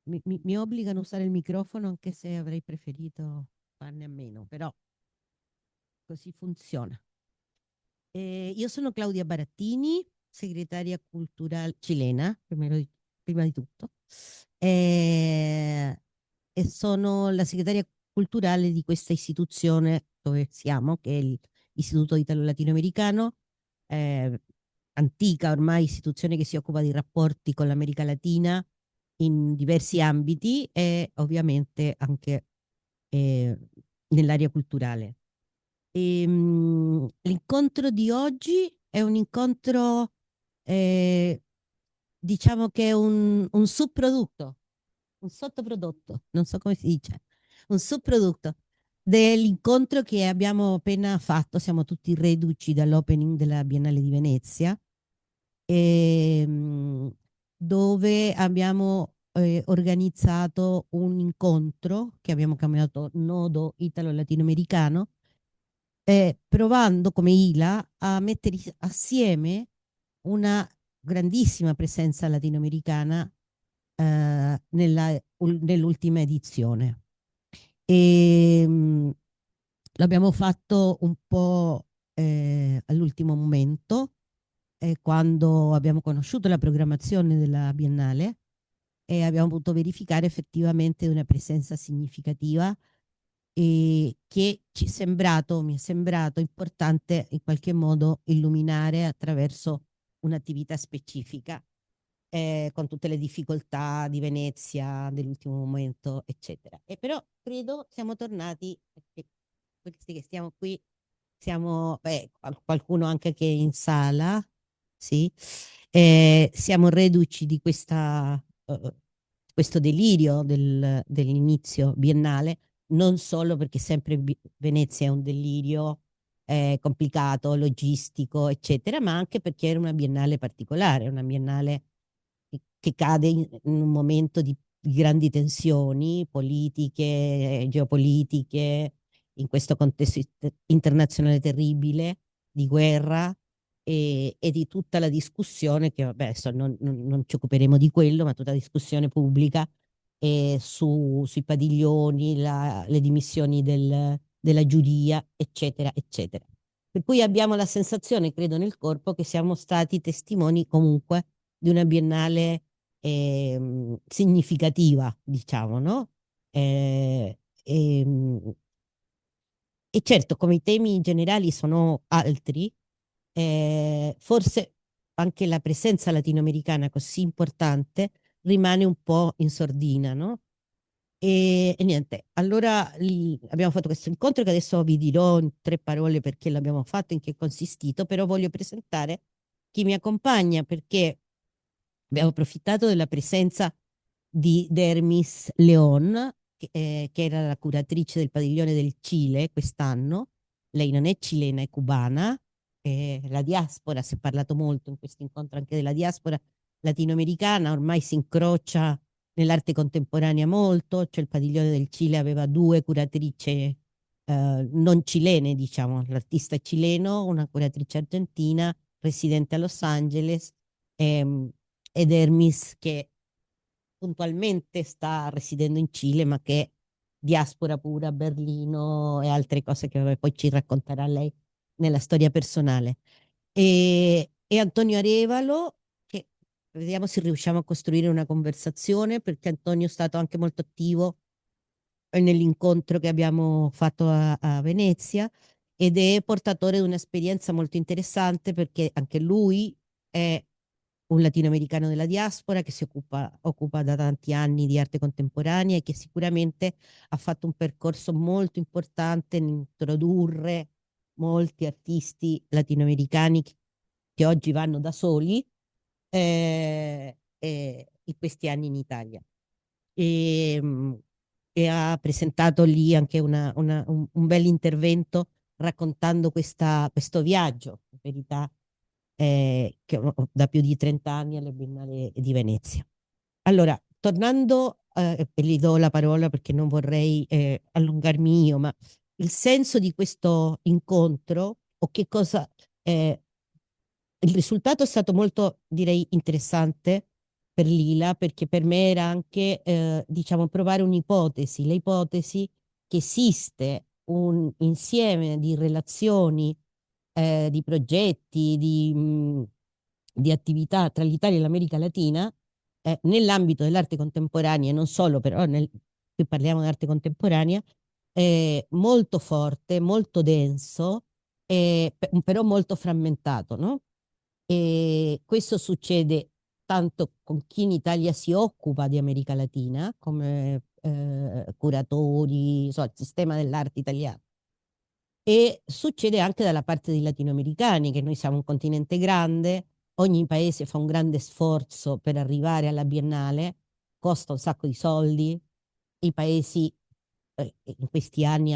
mi obbligano a usare il microfono anche se avrei preferito farne a meno, però così funziona. Io sono Claudia Barattini, segretaria culturale cilena, prima di tutto, e, e sono la segretaria culturale di questa istituzione dove siamo, che è l'Istituto Italo-Latinoamericano, eh, antica ormai istituzione che si occupa di rapporti con l'America Latina in diversi ambiti e ovviamente anche eh, nell'area culturale. L'incontro di oggi è un incontro, eh, diciamo che è un subprodotto, un sottoprodotto, non so come si dice, un subprodotto dell'incontro che abbiamo appena fatto. Siamo tutti reduci dall'opening della Biennale di Venezia, ehm, dove abbiamo organizzato un incontro che abbiamo chiamato Nodo Italo-Latinoamericano, provando come ILA a mettere assieme una grandissima presenza latinoamericana nell'ultima edizione. E, l'abbiamo fatto un po' all'ultimo momento, quando abbiamo conosciuto la programmazione della Biennale e abbiamo potuto verificare effettivamente una presenza significativa e che mi è sembrato importante in qualche modo illuminare attraverso un'attività specifica, con tutte le difficoltà di Venezia dell'ultimo momento, eccetera. E però credo siamo tornati, perché questi che stiamo qui, siamo, qualcuno anche che è in sala, sì, siamo reduci di questo delirio dell'inizio biennale, non solo perché sempre Venezia è un delirio complicato, logistico, eccetera, ma anche perché era una biennale particolare, una biennale che cade in un momento di grandi tensioni politiche, geopolitiche, in questo contesto internazionale terribile di guerra e di tutta la discussione che, vabbè, adesso non ci occuperemo di quello, ma tutta la discussione pubblica sui padiglioni, le dimissioni della giuria, eccetera, eccetera. Per cui abbiamo la sensazione, credo, nel corpo che siamo stati testimoni comunque di una biennale significativa, diciamo, no? Eh, ehm, e certo, come i temi generali sono altri, forse anche la presenza latinoamericana così importante rimane un po' in sordina, no? E niente, allora abbiamo fatto questo incontro che adesso vi dirò in tre parole perché l'abbiamo fatto, in che è consistito, però voglio presentare chi mi accompagna perché abbiamo approfittato della presenza di Dermis Leon, che era la curatrice del padiglione del Cile quest'anno. Lei non è cilena, è cubana. La diaspora, si è parlato molto in questo incontro anche della diaspora latinoamericana, ormai si incrocia nell'arte contemporanea molto, cioè il padiglione del Cile aveva due curatrici non cilene, diciamo, l'artista è cileno, una curatrice argentina residente a Los Angeles, ehm, ed Hermis che puntualmente sta residendo in Cile, ma che è diaspora pura, a Berlino e altre cose che vabbè, poi ci racconterà lei nella storia personale. E Antonio Arevalo, che vediamo se riusciamo a costruire una conversazione, perché Antonio è stato anche molto attivo nell'incontro che abbiamo fatto a Venezia ed è portatore di un'esperienza molto interessante perché anche lui è un latinoamericano della diaspora che occupa da tanti anni di arte contemporanea e che sicuramente ha fatto un percorso molto importante nell'introdurre molti artisti latinoamericani che oggi vanno da soli in questi anni in Italia. E, e ha presentato lì anche un bel intervento raccontando questo viaggio, in verità, che da più di 30 anni alle Biennale di Venezia. Allora, tornando, e gli do la parola perché non vorrei allungarmi io, ma il senso di questo incontro o che cosa... il risultato è stato molto, direi, interessante per Lila, perché per me era anche, diciamo, provare un'ipotesi, l'ipotesi che esiste un insieme di relazioni, di progetti, di attività tra l'Italia e l'America Latina, nell'ambito dell'arte contemporanea, e non solo, però qui parliamo di arte contemporanea, molto forte, molto denso, però molto frammentato, no? E questo succede tanto con chi in Italia si occupa di America Latina, come curatori, il sistema dell'arte italiano, e succede anche dalla parte dei latinoamericani, che noi siamo un continente grande, ogni paese fa un grande sforzo per arrivare alla Biennale, costa un sacco di soldi, i paesi in questi anni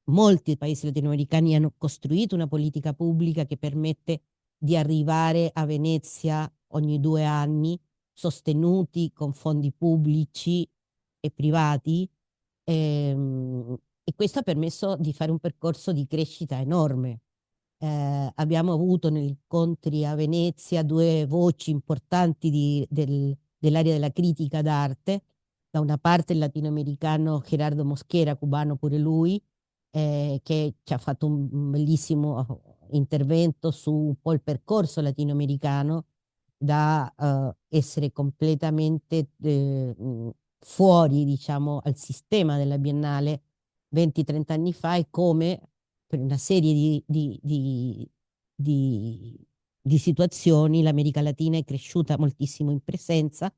molti paesi latinoamericani hanno costruito una politica pubblica che permette di arrivare a Venezia ogni 2 anni, sostenuti con fondi pubblici e privati, e questo ha permesso di fare un percorso di crescita enorme. Abbiamo avuto negli incontri a Venezia due voci importanti dell'area della critica d'arte. Da una parte il latinoamericano Gerardo Mosquera, cubano pure lui, che ci ha fatto un bellissimo intervento su un po' il percorso latinoamericano da essere completamente fuori, diciamo, al sistema della Biennale 20-30 anni fa, e come per una serie di- di situazioni l'America Latina è cresciuta moltissimo in presenza.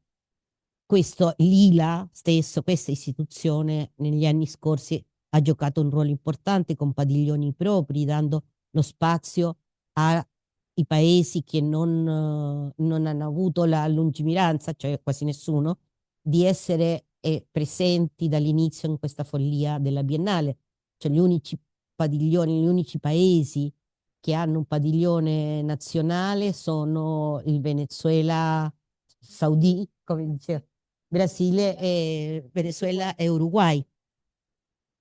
Questo Lila stesso, questa istituzione negli anni scorsi ha giocato un ruolo importante con padiglioni propri, dando lo spazio ai paesi che non hanno avuto la lungimiranza, cioè quasi nessuno, di essere presenti dall'inizio in questa follia della Biennale. Cioè gli unici padiglioni, gli unici paesi che hanno un padiglione nazionale sono il Venezuela Saudì, come dice Brasile, Venezuela e Uruguay,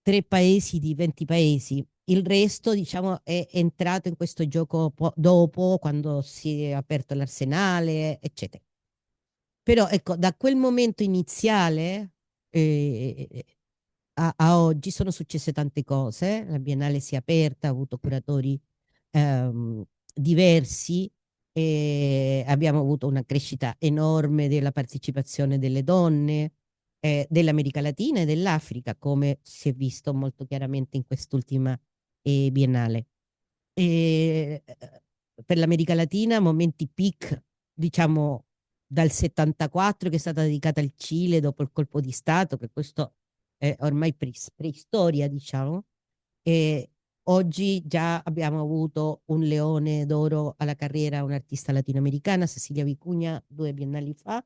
3 paesi di 20 paesi. Il resto, diciamo, è entrato in questo gioco dopo, quando si è aperto l'arsenale, eccetera. Però ecco, da quel momento iniziale eh, a oggi sono successe tante cose. La Biennale si è aperta, ha avuto curatori ehm, diversi, e abbiamo avuto una crescita enorme della partecipazione delle donne, dell'America Latina e dell'Africa, come si è visto molto chiaramente in quest'ultima Biennale. E, per l'America Latina, momenti peak, diciamo, dal 74, che è stata dedicata al Cile dopo il colpo di Stato, che questo è ormai preistoria, diciamo. E oggi già abbiamo avuto un leone d'oro alla carriera, un'artista latinoamericana, Cecilia Vicuña, 2 biennali fa,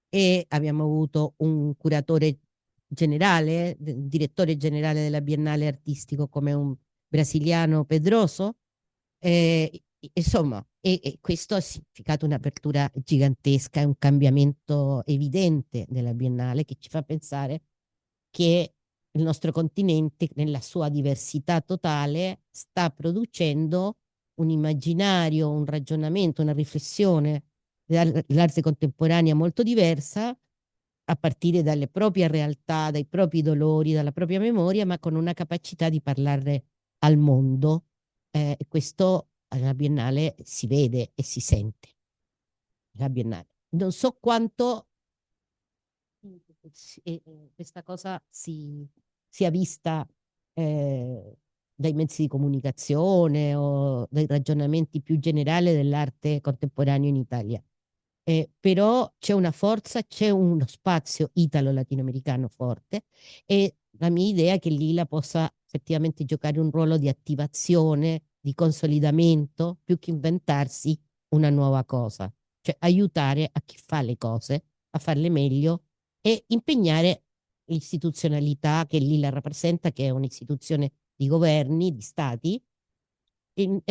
e abbiamo avuto un curatore generale, direttore generale della Biennale Artistico, come un brasiliano, Pedroso. Insomma, e questo ha significato un'apertura gigantesca e un cambiamento evidente della Biennale, che ci fa pensare che il nostro continente, nella sua diversità totale, sta producendo un immaginario, un ragionamento, una riflessione dell'arte contemporanea molto diversa, a partire dalle proprie realtà, dai propri dolori, dalla propria memoria, ma con una capacità di parlarne al mondo. E questo alla Biennale si vede e si sente. La Biennale. Non so quanto questa cosa sia vista dai mezzi di comunicazione o dai ragionamenti più generali dell'arte contemporanea in Italia. Però c'è una forza, c'è uno spazio italo-latinoamericano forte, e la mia idea è che Lila possa effettivamente giocare un ruolo di attivazione, di consolidamento, più che inventarsi una nuova cosa, cioè aiutare a chi fa le cose a farle meglio e impegnare l'istituzionalità che Lila rappresenta, che è un'istituzione di governi, di stati,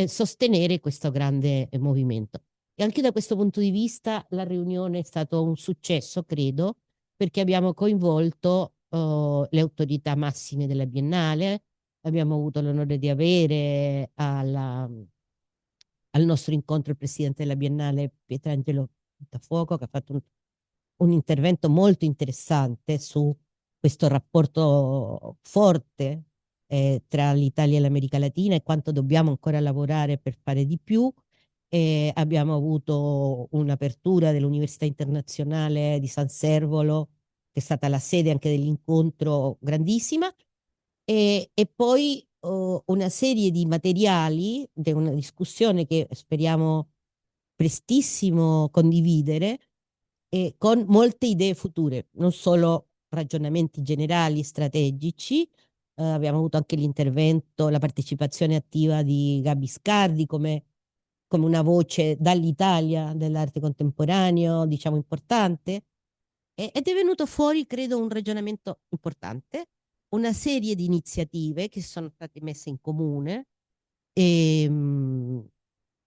sostenere questo grande movimento. E anche da questo punto di vista la riunione è stato un successo, credo, perché abbiamo coinvolto le autorità massime della Biennale. Abbiamo avuto l'onore di avere al nostro incontro il presidente della Biennale, Pietrangelo Buttafuoco, che ha fatto un un intervento molto interessante su questo rapporto forte tra l'Italia e l'America Latina e quanto dobbiamo ancora lavorare per fare di più. Abbiamo avuto un'apertura dell'Università Internazionale di San Servolo, che è stata la sede anche dell'incontro grandissima, e poi una serie di materiali, una discussione che speriamo prestissimo condividere, con molte idee future, non solo ragionamenti generali, strategici. Abbiamo avuto anche l'intervento, la partecipazione attiva di Gabi Scardi come una voce dall'Italia dell'arte contemporaneo, diciamo importante, ed è venuto fuori, credo, un ragionamento importante, una serie di iniziative che sono state messe in comune e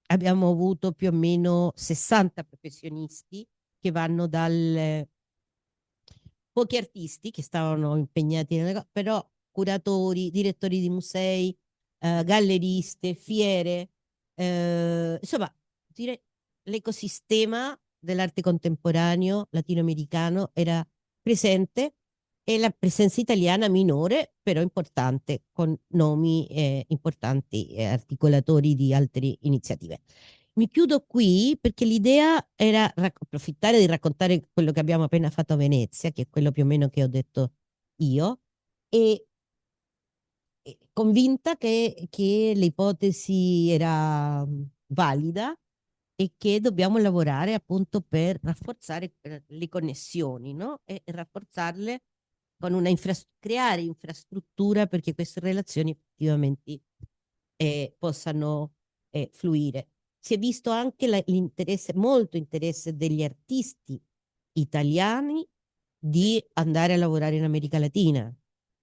abbiamo avuto più o meno 60 professionisti che vanno dal pochi artisti che stavano impegnati però curatori, direttori di musei, galleriste, fiere, insomma, dire, l'ecosistema dell'arte contemporaneo latinoamericano era presente e la presenza italiana minore, però importante, con nomi importanti articolatori di altre iniziative. Mi chiudo qui perché l'idea era approfittare di raccontare quello che abbiamo appena fatto a Venezia, che è quello più o meno che ho detto io, e, e convinta che l'ipotesi era valida e che dobbiamo lavorare appunto per rafforzare le connessioni, no? E rafforzarle con creare infrastruttura perché queste relazioni effettivamente possano fluire. Si è visto anche l'interesse, molto interesse degli artisti italiani di andare a lavorare in America Latina.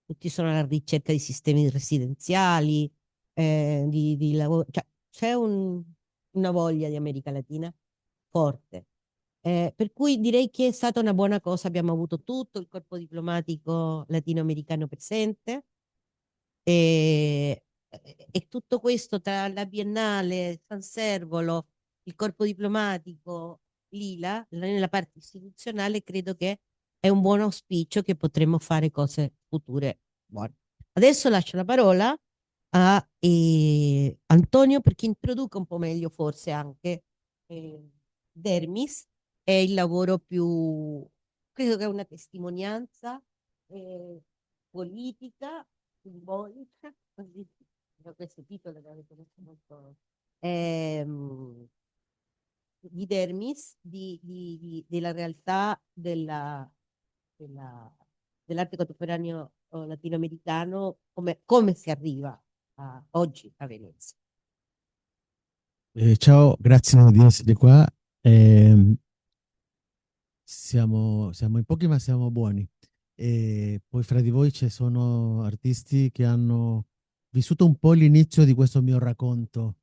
Tutti sono alla ricerca di sistemi residenziali, di lavoro, cioè c'è una voglia di America Latina forte. Per cui direi che è stata una buona cosa, abbiamo avuto tutto il corpo diplomatico latinoamericano presente, e, e tutto questo tra la Biennale, San Servolo, il corpo diplomatico, l'ILA, nella parte istituzionale, credo che è un buon auspicio che potremo fare cose future buone. Adesso lascio la parola a Antonio perché introduca un po' meglio forse anche eh, Dermis e il lavoro più, credo che è una testimonianza politica simbolica, così da questo titolo che avete messo molto, di Dermis, della realtà della- dell'arte contemporaneo latinoamericano, come si arriva oggi a Venezia. Ciao, grazie di essere qua. Ehm, siamo in pochi, ma siamo buoni. E poi fra di voi ci sono artisti che hanno vissuto un po' l'inizio di questo mio racconto.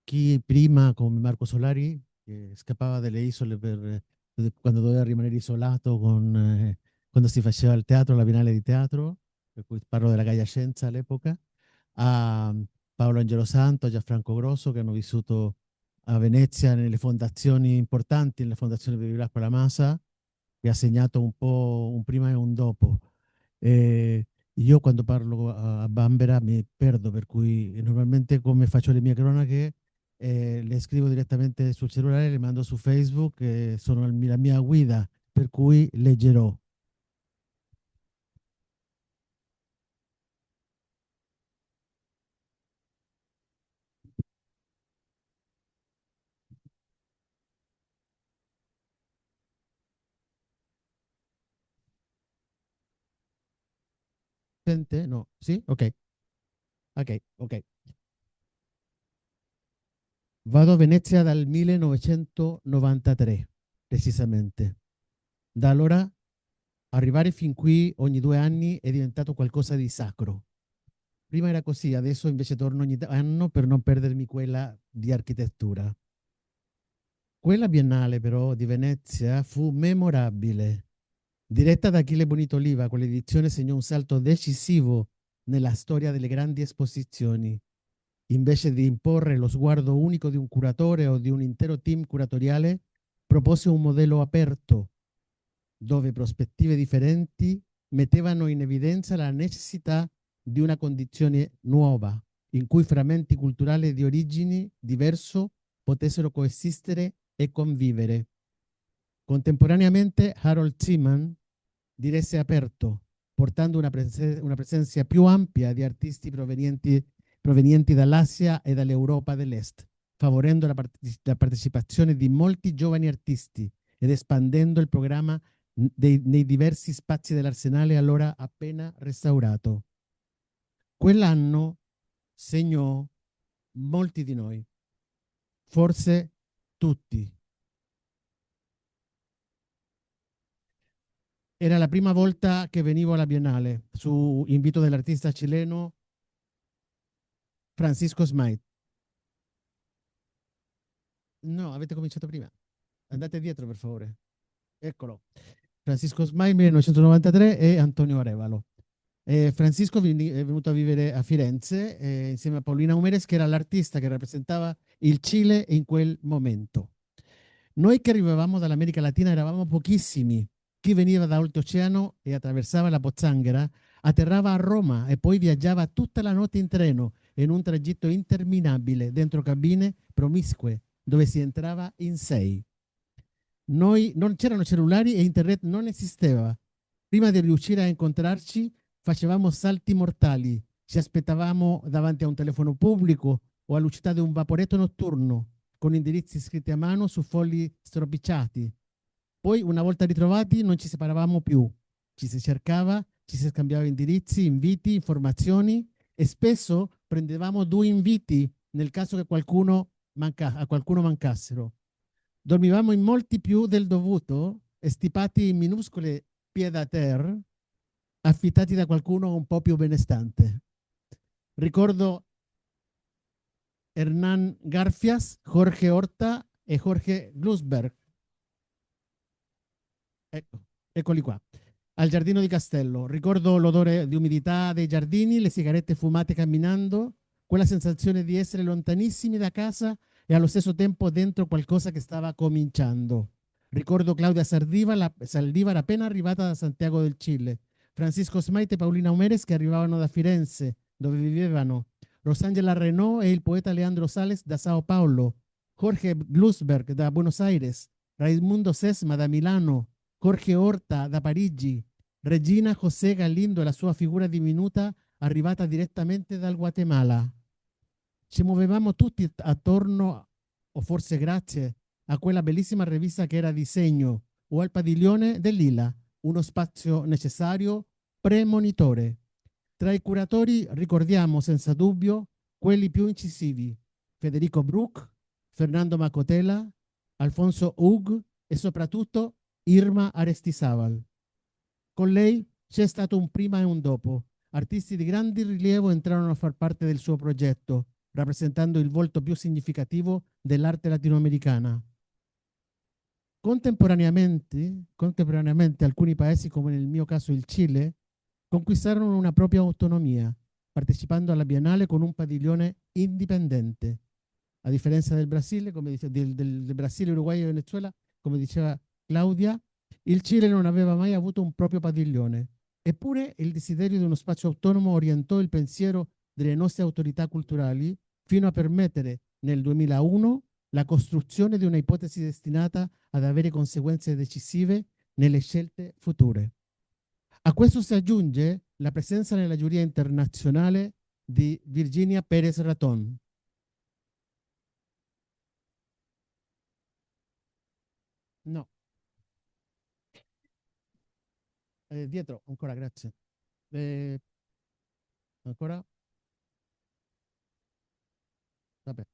Chi prima, come Marco Solari, che scappava dalle isole quando doveva rimanere isolato quando si faceva il teatro, la Biennale di teatro, per cui parlo della Gaia Scienza all'epoca, a Paolo Angelo Santo, a Gianfranco Grosso, che hanno vissuto a Venezia nelle fondazioni importanti, nella Fondazione per Villacqua La Masa, che ha segnato un po' un prima e un dopo. E io quando parlo a Bambera mi perdo, per cui normalmente come faccio le mie cronache, le scrivo direttamente sul cellulare, le mando su Facebook, sono la mia guida, per cui leggerò. Sente? No? Sì? Ok, ok, ok. Vado a Venezia dal 1993, precisamente. Da allora arrivare fin qui ogni 2 anni è diventato qualcosa di sacro. Prima era così, adesso invece torno ogni anno per non perdermi quella di architettura. Quella biennale però di Venezia fu memorabile. Diretta da Achille Bonito Oliva, quell'edizione segnò un salto decisivo nella storia delle grandi esposizioni. Invece di imporre lo sguardo unico di un curatore o di un intero team curatoriale, propose un modello aperto dove prospettive differenti mettevano in evidenza la necessità di una condizione nuova, in cui frammenti culturali di origini diverse potessero coesistere e convivere. Contemporaneamente, Harold Ziman diresse aperto, portando una presenza più ampia di artisti provenienti dall'Asia e dall'Europa dell'Est, favorendo la partecipazione di molti giovani artisti ed espandendo il programma nei diversi spazi dell'Arsenale allora appena restaurato. Quell'anno segnò molti di noi, forse tutti. Era la prima volta che venivo alla Biennale su invito dell'artista cileno Francisco Smait. No, avete cominciato prima. Andate dietro, per favore. Eccolo. Francisco Smait, 1993 e Antonio Arevalo. Francisco è venuto a vivere a Firenze insieme a Paulina Umeres, che era l'artista che rappresentava il Cile in quel momento. Noi che arrivavamo dall'America Latina eravamo pochissimi. Chi veniva da oltreoceano e attraversava la Pozzanghera atterrava a Roma e poi viaggiava tutta la notte in treno in un tragitto interminabile dentro cabine promiscue dove si entrava in sei. Noi non c'erano cellulari e internet non esisteva. Prima di riuscire a incontrarci facevamo salti mortali. Ci aspettavamo davanti a un telefono pubblico o all'uscita di un vaporetto notturno con indirizzi scritti a mano su fogli stropicciati. Poi, una volta ritrovati, non ci separavamo più. Ci si cercava, ci si scambiava indirizzi, inviti, informazioni e spesso prendevamo due inviti nel caso che a qualcuno mancassero. Dormivamo in molti più del dovuto, stipati in minuscole pied à terre, affittati da qualcuno un po' più benestante. Ricordo Hernán Garfias, Jorge Horta e Jorge Glusberg. Ecco, eccoli qua. Al giardino di Castello. Ricordo l'odore di umidità dei giardini, le sigarette fumate camminando, quella sensazione di essere lontanissimi da casa e allo stesso tempo dentro qualcosa che stava cominciando. Ricordo Claudia Saldivar appena arrivata da Santiago del Cile, Francisco Smait e Paulina Umeres che arrivavano da Firenze, dove vivevano, Rosangela Renault e il poeta Leandro Sales da Sao Paulo, Jorge Glusberg da Buenos Aires, Raimundo Sesma da Milano, Jorge Horta da Parigi, Regina José Galindo e la sua figura diminuta arrivata direttamente dal Guatemala. Ci muovevamo tutti attorno, o forse grazie, a quella bellissima rivista che era Disegno o al padiglione del Lila, uno spazio necessario premonitore. Tra i curatori ricordiamo senza dubbio quelli più incisivi, Federico Bruck, Fernando Macotela, Alfonso Hug e soprattutto Irma Arestizábal. Con lei c'è stato un prima e un dopo. Artisti di grande rilievo entrarono a far parte del suo progetto, rappresentando il volto più significativo dell'arte latinoamericana. Contemporaneamente alcuni paesi, come nel mio caso il Cile, conquistarono una propria autonomia, partecipando alla Biennale con un padiglione indipendente. A differenza del Brasile, del Brasile, Uruguay e Venezuela, come diceva Claudia, il Cile non aveva mai avuto un proprio padiglione. Eppure il desiderio di uno spazio autonomo orientò il pensiero delle nostre autorità culturali fino a permettere nel 2001 la costruzione di una ipotesi destinata ad avere conseguenze decisive nelle scelte future. A questo si aggiunge la presenza nella giuria internazionale di Virginia Pérez Raton. No, dietro, ancora, grazie. Ancora? Vabbè.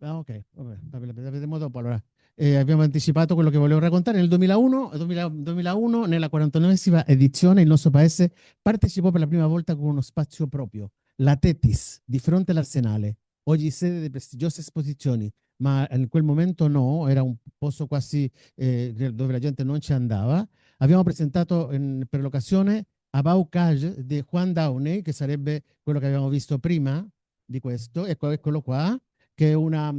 Ah, ok, vabbè, la vedremo dopo. Allora, abbiamo anticipato quello che volevo raccontare. Nel 2001, nella 49esima edizione, il nostro paese partecipò per la prima volta con uno spazio proprio, la Tetis, di fronte all'Arsenale, oggi sede di prestigiose esposizioni, ma in quel momento no, era un posto quasi dove la gente non ci andava. Abbiamo presentato per l'occasione About Cage di Juan Downey, che sarebbe quello che abbiamo visto prima di questo, ecco, eccolo qua che è una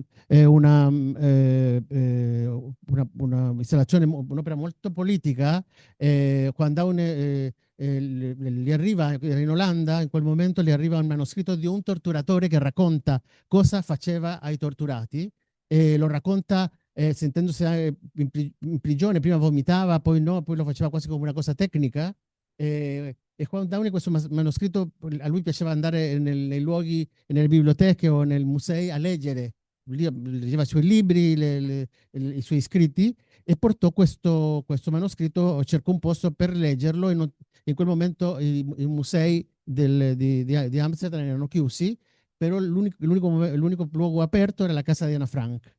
un'installazione, un'opera molto politica. Juan Daune gli arriva in Olanda, in quel momento gli arriva un manoscritto di un torturatore che racconta cosa faceva ai torturati e lo racconta sentendosi in prigione, prima vomitava, poi no, poi lo faceva quasi come una cosa tecnica. E Juan Downey questo manoscritto, a lui piaceva andare nei luoghi, nelle biblioteche o nei musei a leggere, leggeva i suoi libri, i suoi scritti e portò questo manoscritto, cercò un posto per leggerlo. In quel momento i musei di Amsterdam erano chiusi, però l'unico luogo aperto era la casa di Anna Frank.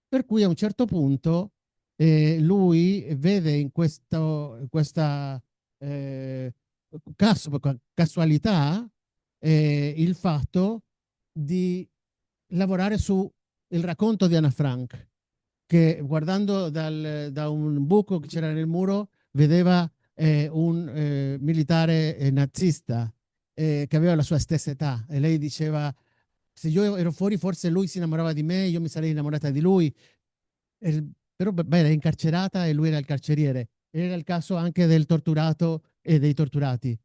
Per cui a un certo punto lui vede in questa eh, casualità il fatto di lavorare su il racconto di Anna Frank, che guardando da un buco che c'era nel muro vedeva un militare nazista che aveva la sua stessa età e lei diceva se io ero fuori forse lui si innamorava di me, io mi sarei innamorata di lui. Però beh, era incarcerata e lui era il carceriere. Era il caso anche del torturato e dei torturati.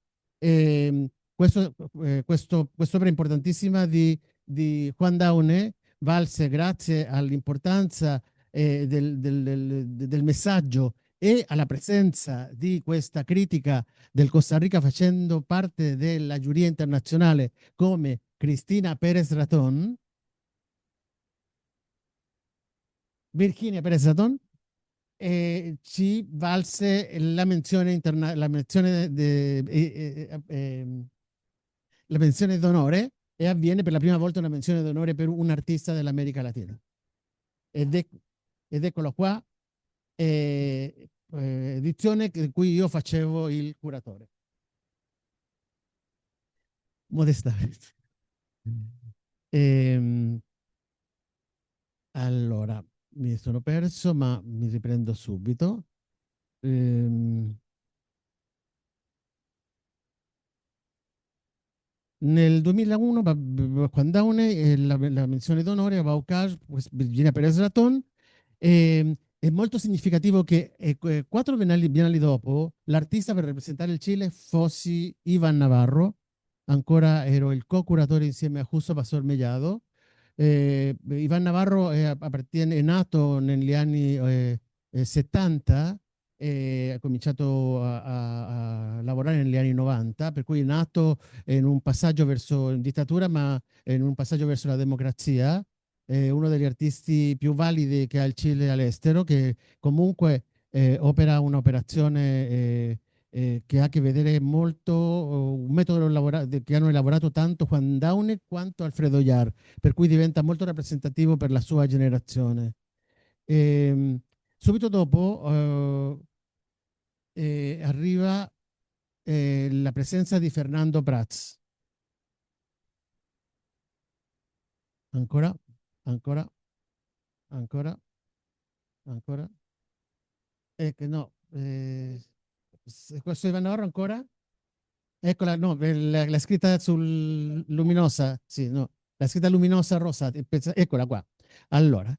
Quest'opera importantissima di Juan Daune valse grazie all'importanza del messaggio e alla presenza di questa critica del Costa Rica facendo parte della giuria internazionale come Cristina Pérez Ratón, Virginia Pérez Ratón, ci valse la menzione d'onore e avviene per la prima volta una menzione d'onore per un artista dell'America Latina. Ed, è, ed eccolo qua, edizione in cui io facevo il curatore. Modestamente. Ehm, allora, mi sono perso, ma mi riprendo subito. Ehm, Nel 2001, quando Downey, la menzione d'onore a Baucage, Virginia Perez Raton, è molto significativo che 4 biennali dopo, l'artista per rappresentare il Cile fossi Ivan Navarro, ancora ero il co-curatore insieme a Justo Pastor Mellado. Ivan Navarro è nato negli anni 70, ha cominciato a lavorare negli anni 90, per cui è nato in un passaggio verso dittatura, ma in un passaggio verso la democrazia. È uno degli artisti più validi che ha il Cile all'estero, che comunque opera un'operazione che ha a che vedere molto, un metodo che hanno elaborato tanto Juan Daune quanto Alfredo Yar, per cui diventa molto rappresentativo per la sua generazione. Ehm, Subito dopo arriva la presenza di Fernando Prats. Ancora, ancora, ancora, ancora. No, questo Ivan Navarro ancora? Eccola, no, la scritta sul luminosa, sì, no, la scritta luminosa rosa, eccola qua. Allora,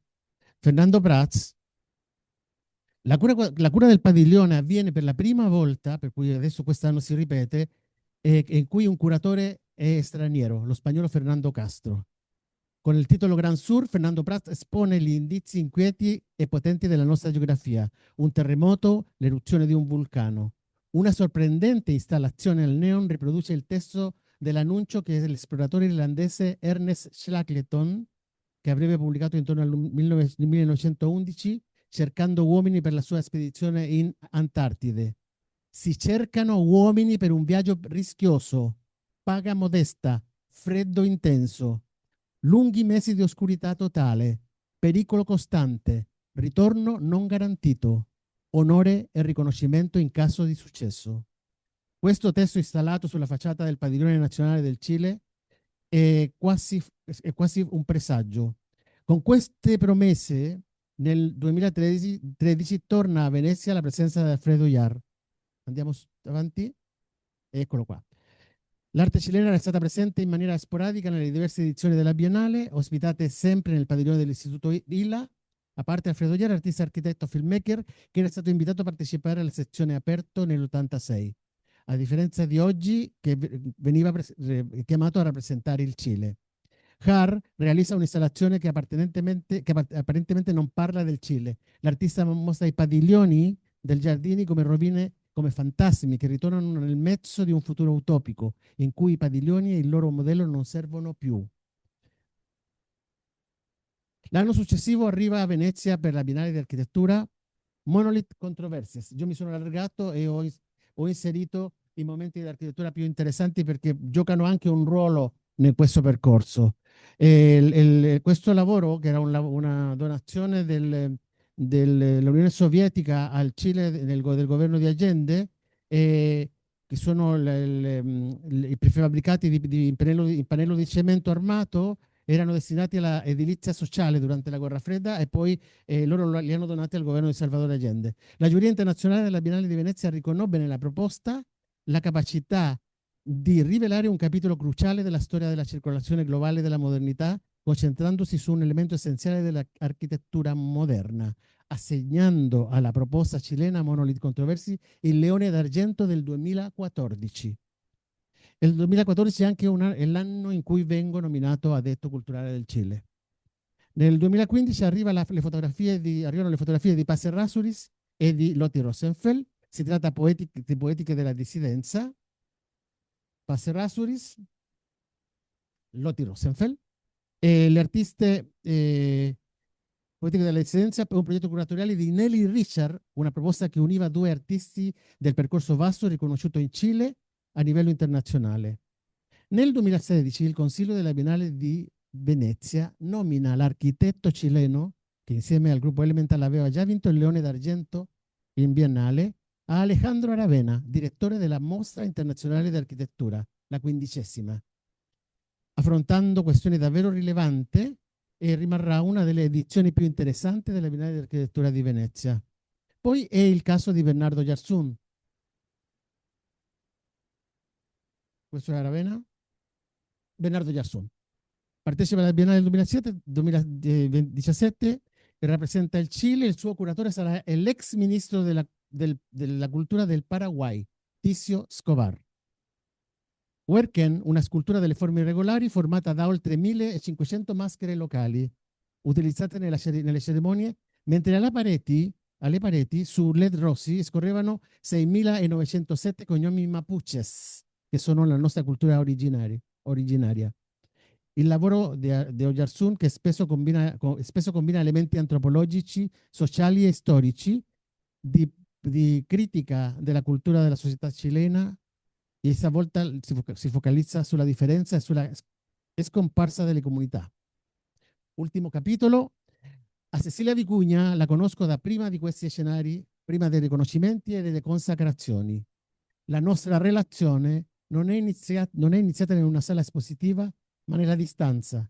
Fernando Prats, la cura del padiglione avviene per la prima volta, per cui adesso quest'anno si ripete, in cui un curatore è straniero, lo spagnolo Fernando Castro. Con il titolo Gran Sur, Fernando Prats espone gli indizi inquieti e potenti della nostra geografia, un terremoto, l'eruzione di un vulcano. Una sorprendente installazione al neon riproduce il testo dell'annuncio che l'esploratore irlandese Ernest Shackleton, che avrebbe pubblicato intorno al 1911, cercando uomini per la sua spedizione in Antartide. Si cercano uomini per un viaggio rischioso, paga modesta, freddo intenso, lunghi mesi di oscurità totale, pericolo costante, ritorno non garantito, onore e riconoscimento in caso di successo. Questo testo installato sulla facciata del Padiglione Nazionale del Cile è quasi un presagio. Con queste promesse, nel 2013 torna a Venezia la presenza di Alfredo Yar. Andiamo avanti? Eccolo qua. L'arte cilena era stata presente in maniera sporadica nelle diverse edizioni della Biennale, ospitate sempre nel padiglione dell'Istituto ILA, A parte Alfredo Yara, artista, architetto, filmmaker, che era stato invitato a partecipare alla sezione aperto nell'86, a differenza di oggi che veniva chiamato a rappresentare il Cile. Har realizza un'installazione che apparentemente non parla del Cile. L'artista mostra i padiglioni del giardini come rovine, come fantasmi che ritornano nel mezzo di un futuro utopico, in cui i padiglioni e il loro modello non servono più. L'anno successivo arriva a Venezia per la Biennale di Architettura Monolith Controversies. Io mi sono allargato e ho inserito i momenti di architettura più interessanti perché giocano anche un ruolo in questo percorso. Questo lavoro, che era una donazione dell'Unione Sovietica al Cile del governo di Allende, che sono i prefabbricati in pannello di cemento armato, erano destinati alla edilizia sociale durante la guerra fredda e poi loro li hanno donati al governo di Salvador Allende. La giuria internazionale della Biennale di Venezia riconobbe nella proposta la capacità di rivelare un capitolo cruciale della storia della circolazione globale della modernità, concentrandosi su un elemento essenziale dell'architettura moderna, assegnando alla proposta cilena Monolith Controversy il Leone d'Argento del 2014. Il 2014 è anche è l'anno in cui vengo nominato addetto culturale del Cile. Nel 2015 arrivano le fotografie di Passer Rasuris e di Lotti Rosenfeld. Si tratta di poetiche della dissidenza. Passer Rasuris, Lotti Rosenfeld. E le artiste poetiche della dissidenza per un progetto curatoriale di Nelly Richard, una proposta che univa due artisti del percorso vasto riconosciuto in Cile a livello internazionale. Nel 2016 il Consiglio della Biennale di Venezia nomina l'architetto cileno, che insieme al gruppo Elemental aveva già vinto il Leone d'Argento in Biennale, a Alejandro Aravena, direttore della Mostra Internazionale di Architettura, la 15ª, affrontando questioni davvero rilevanti e rimarrà una delle edizioni più interessanti della Biennale di Architettura di Venezia. Poi è il caso di Bernardo Yarsun. Questo è Aravena. Bernardo Yarsun. Partecipa alla Biennale del 2017 e rappresenta il Cile. Il suo curatore sarà l'ex ministro della cultura del Paraguay, Ticio Escobar. Werken, una scultura delle forme irregolari formata da oltre 1500 maschere locali, utilizzate nelle cerimonie, mentre alle pareti su LED rossi scorrevano 6.907 cognomi mapuches, che sono la nostra cultura originaria. Il lavoro di Oyarzún, che spesso combina elementi antropologici, sociali e storici, di critica della cultura della società cilena, e stavolta si focalizza sulla differenza e sulla scomparsa delle comunità. Ultimo capitolo. A Cecilia Vicuña la conosco da prima di questi scenari, prima dei riconoscimenti e delle consacrazioni. La nostra relazione non è iniziata in una sala espositiva, ma nella distanza.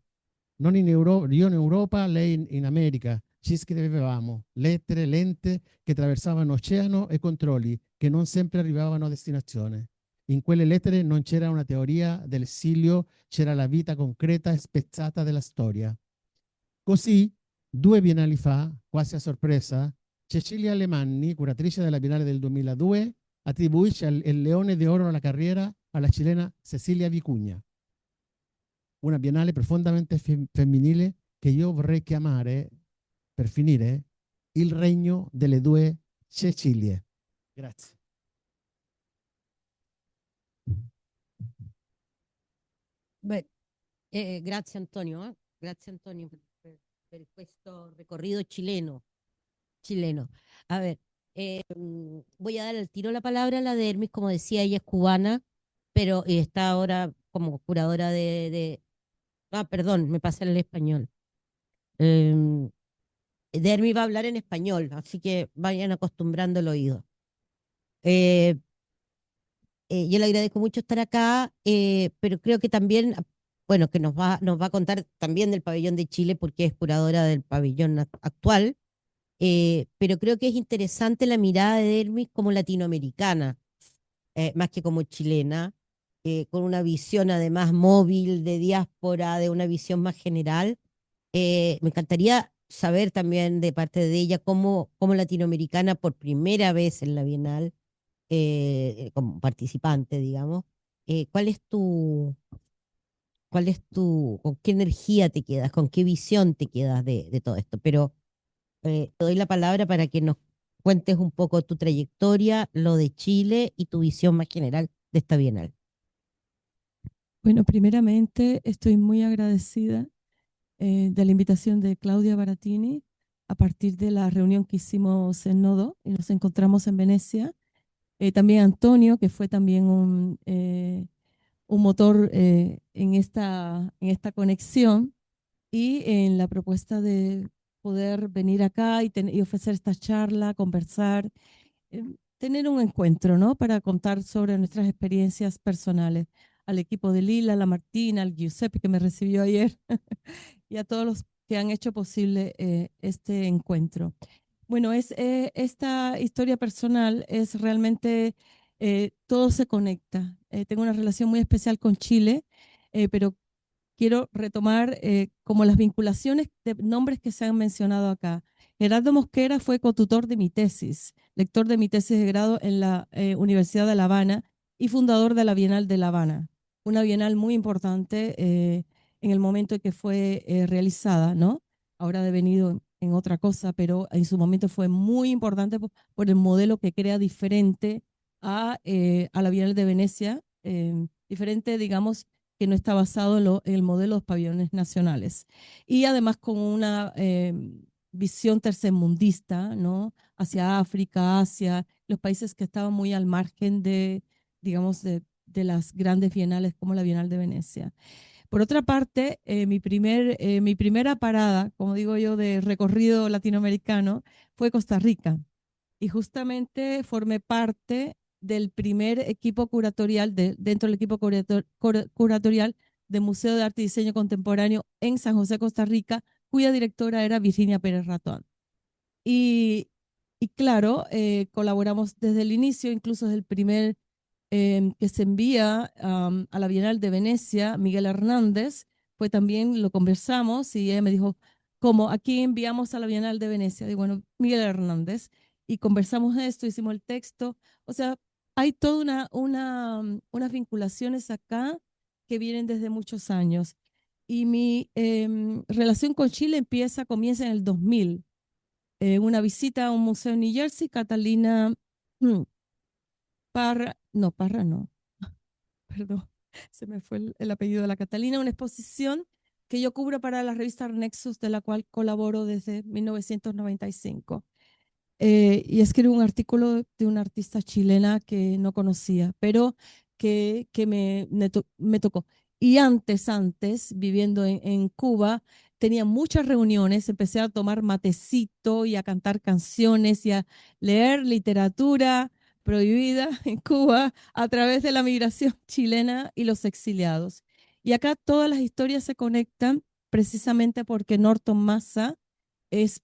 Non io in Europa, lei in America. Ci scrivevamo lettere lente che attraversavano oceano e controlli che non sempre arrivavano a destinazione. In quelle lettere non c'era una teoria dell'esilio, c'era la vita concreta e spezzata della storia. Così, 2 biennali fa, quasi a sorpresa, Cecilia Alemanni, curatrice della Biennale del 2002, attribuisce il Leone d'Oro alla carriera alla cilena Cecilia Vicuña, una biennale profondamente femminile che io vorrei chiamare, per finire, il regno delle due Cecilie. Grazie. Beh, grazie Antonio, grazie Antonio per questo recorrido chileno. A ver, voy a dar al tiro la palabra a la de Hermis, como decía, ella es cubana, pero está ahora como curadora perdón, me pasa el español. Em, Dermi va a hablar en español, así que vayan acostumbrando el oído. Eh, yo le agradezco mucho estar acá, pero creo que también, bueno, que nos va a contar también del pabellón de Chile porque es curadora del pabellón actual, pero creo que es interesante la mirada de Dermis como latinoamericana, más que como chilena, con una visión además móvil, de diáspora, de una visión más general. Me encantaría saber también de parte de ella como latinoamericana por primera vez en la Bienal, como participante, digamos, ¿cuál es con qué energía te quedas, con qué visión te quedas de todo esto? Pero te doy la palabra para que nos cuentes un poco tu trayectoria, lo de Chile y tu visión más general de esta Bienal. Bueno, primeramente estoy muy agradecida de la invitación de Claudia Baratini a partir de la reunión que hicimos en Nodo y nos encontramos en Venecia. También Antonio, que fue también un motor en esta conexión y en la propuesta de poder venir acá y ofrecer esta charla, conversar, tener un encuentro, ¿no? Para contar sobre nuestras experiencias personales. Al equipo de Lila, a la Martina, al Giuseppe que me recibió ayer y a todos los que han hecho posible este encuentro. Bueno, esta historia personal es realmente, todo se conecta. Tengo una relación muy especial con Chile, pero quiero retomar como las vinculaciones de nombres que se han mencionado acá. Gerardo Mosquera fue cotutor de mi tesis, lector de mi tesis de grado en la Universidad de La Habana y fundador de la Bienal de La Habana, una bienal muy importante en el momento en que fue realizada, ¿no? Ahora ha devenido en otra cosa, pero en su momento fue muy importante por el modelo que crea diferente a la Bienal de Venecia, diferente, digamos, que no está basado en el modelo de los pabellones nacionales. Y además con una visión tercermundista, ¿no? Hacia África, Asia, los países que estaban muy al margen de, digamos, de las grandes bienales como la Bienal de Venecia. Por otra parte, mi primera parada, como digo yo, de recorrido latinoamericano fue Costa Rica y justamente formé parte del primer equipo curatorial, dentro del equipo curatorial del Museo de Arte y Diseño Contemporáneo en San José, Costa Rica, cuya directora era Virginia Pérez Ratón. Y, y claro, colaboramos desde el inicio, incluso desde el primer que se envía a la Bienal de Venecia, Miguel Hernández, pues también lo conversamos y ella me dijo, ¿cómo? Aquí enviamos a la Bienal de Venecia. Digo, bueno, Miguel Hernández. Y conversamos esto, hicimos el texto. O sea, hay toda unas vinculaciones acá que vienen desde muchos años. Y mi relación con Chile comienza en el 2000. Una visita a un museo en New Jersey, Catalina mm, Parra no, perdón, se me fue el apellido de la Catalina, una exposición que yo cubro para la revista Nexus, de la cual colaboro desde 1995. Y escribí un artículo de una artista chilena que no conocía, pero que me tocó. Y antes, viviendo en Cuba, tenía muchas reuniones, empecé a tomar matecito y a cantar canciones y a leer literatura prohibida en Cuba a través de la migración chilena y los exiliados. Y acá todas las historias se conectan precisamente porque Norton Massa es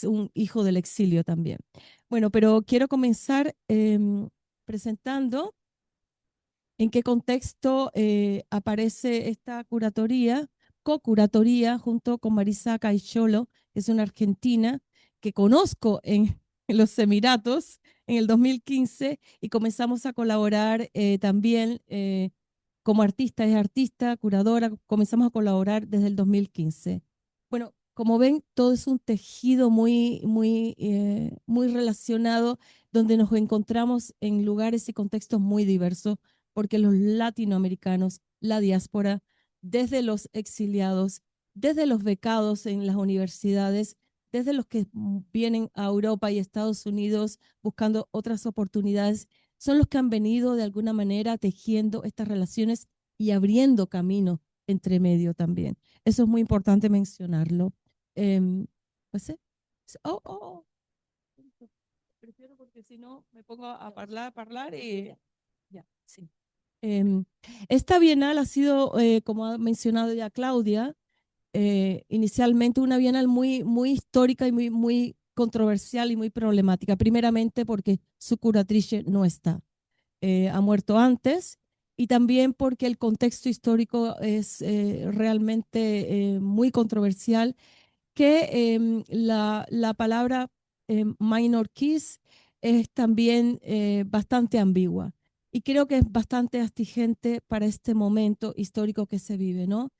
un hijo del exilio también. Bueno, pero quiero comenzar presentando en qué contexto aparece esta curatoría, co-curatoría, junto con Marisa Caixolo, que es una argentina que conozco en los Emiratos en el 2015 y comenzamos a colaborar también como artista, es artista, curadora, comenzamos a colaborar desde el 2015. Bueno, como ven, todo es un tejido muy relacionado, donde nos encontramos en lugares y contextos muy diversos, porque los latinoamericanos, la diáspora, desde los exiliados, desde los becados en las universidades, desde los que vienen a Europa y Estados Unidos buscando otras oportunidades, son los que han venido de alguna manera tejiendo estas relaciones y abriendo camino entre medio también. Eso es muy importante mencionarlo. Pues, prefiero porque si no me pongo a hablar y ya, sí. Em, Esta bienal ha sido, como ha mencionado ya Claudia, inicialmente una bienal muy histórica y muy controversial y muy problemática. Primeramente porque su curatrice no está, ha muerto antes, y también porque el contexto histórico es realmente muy controversial que la palabra minor keys es también bastante ambigua. Y creo que es bastante astigente para este momento histórico que se vive, ¿no?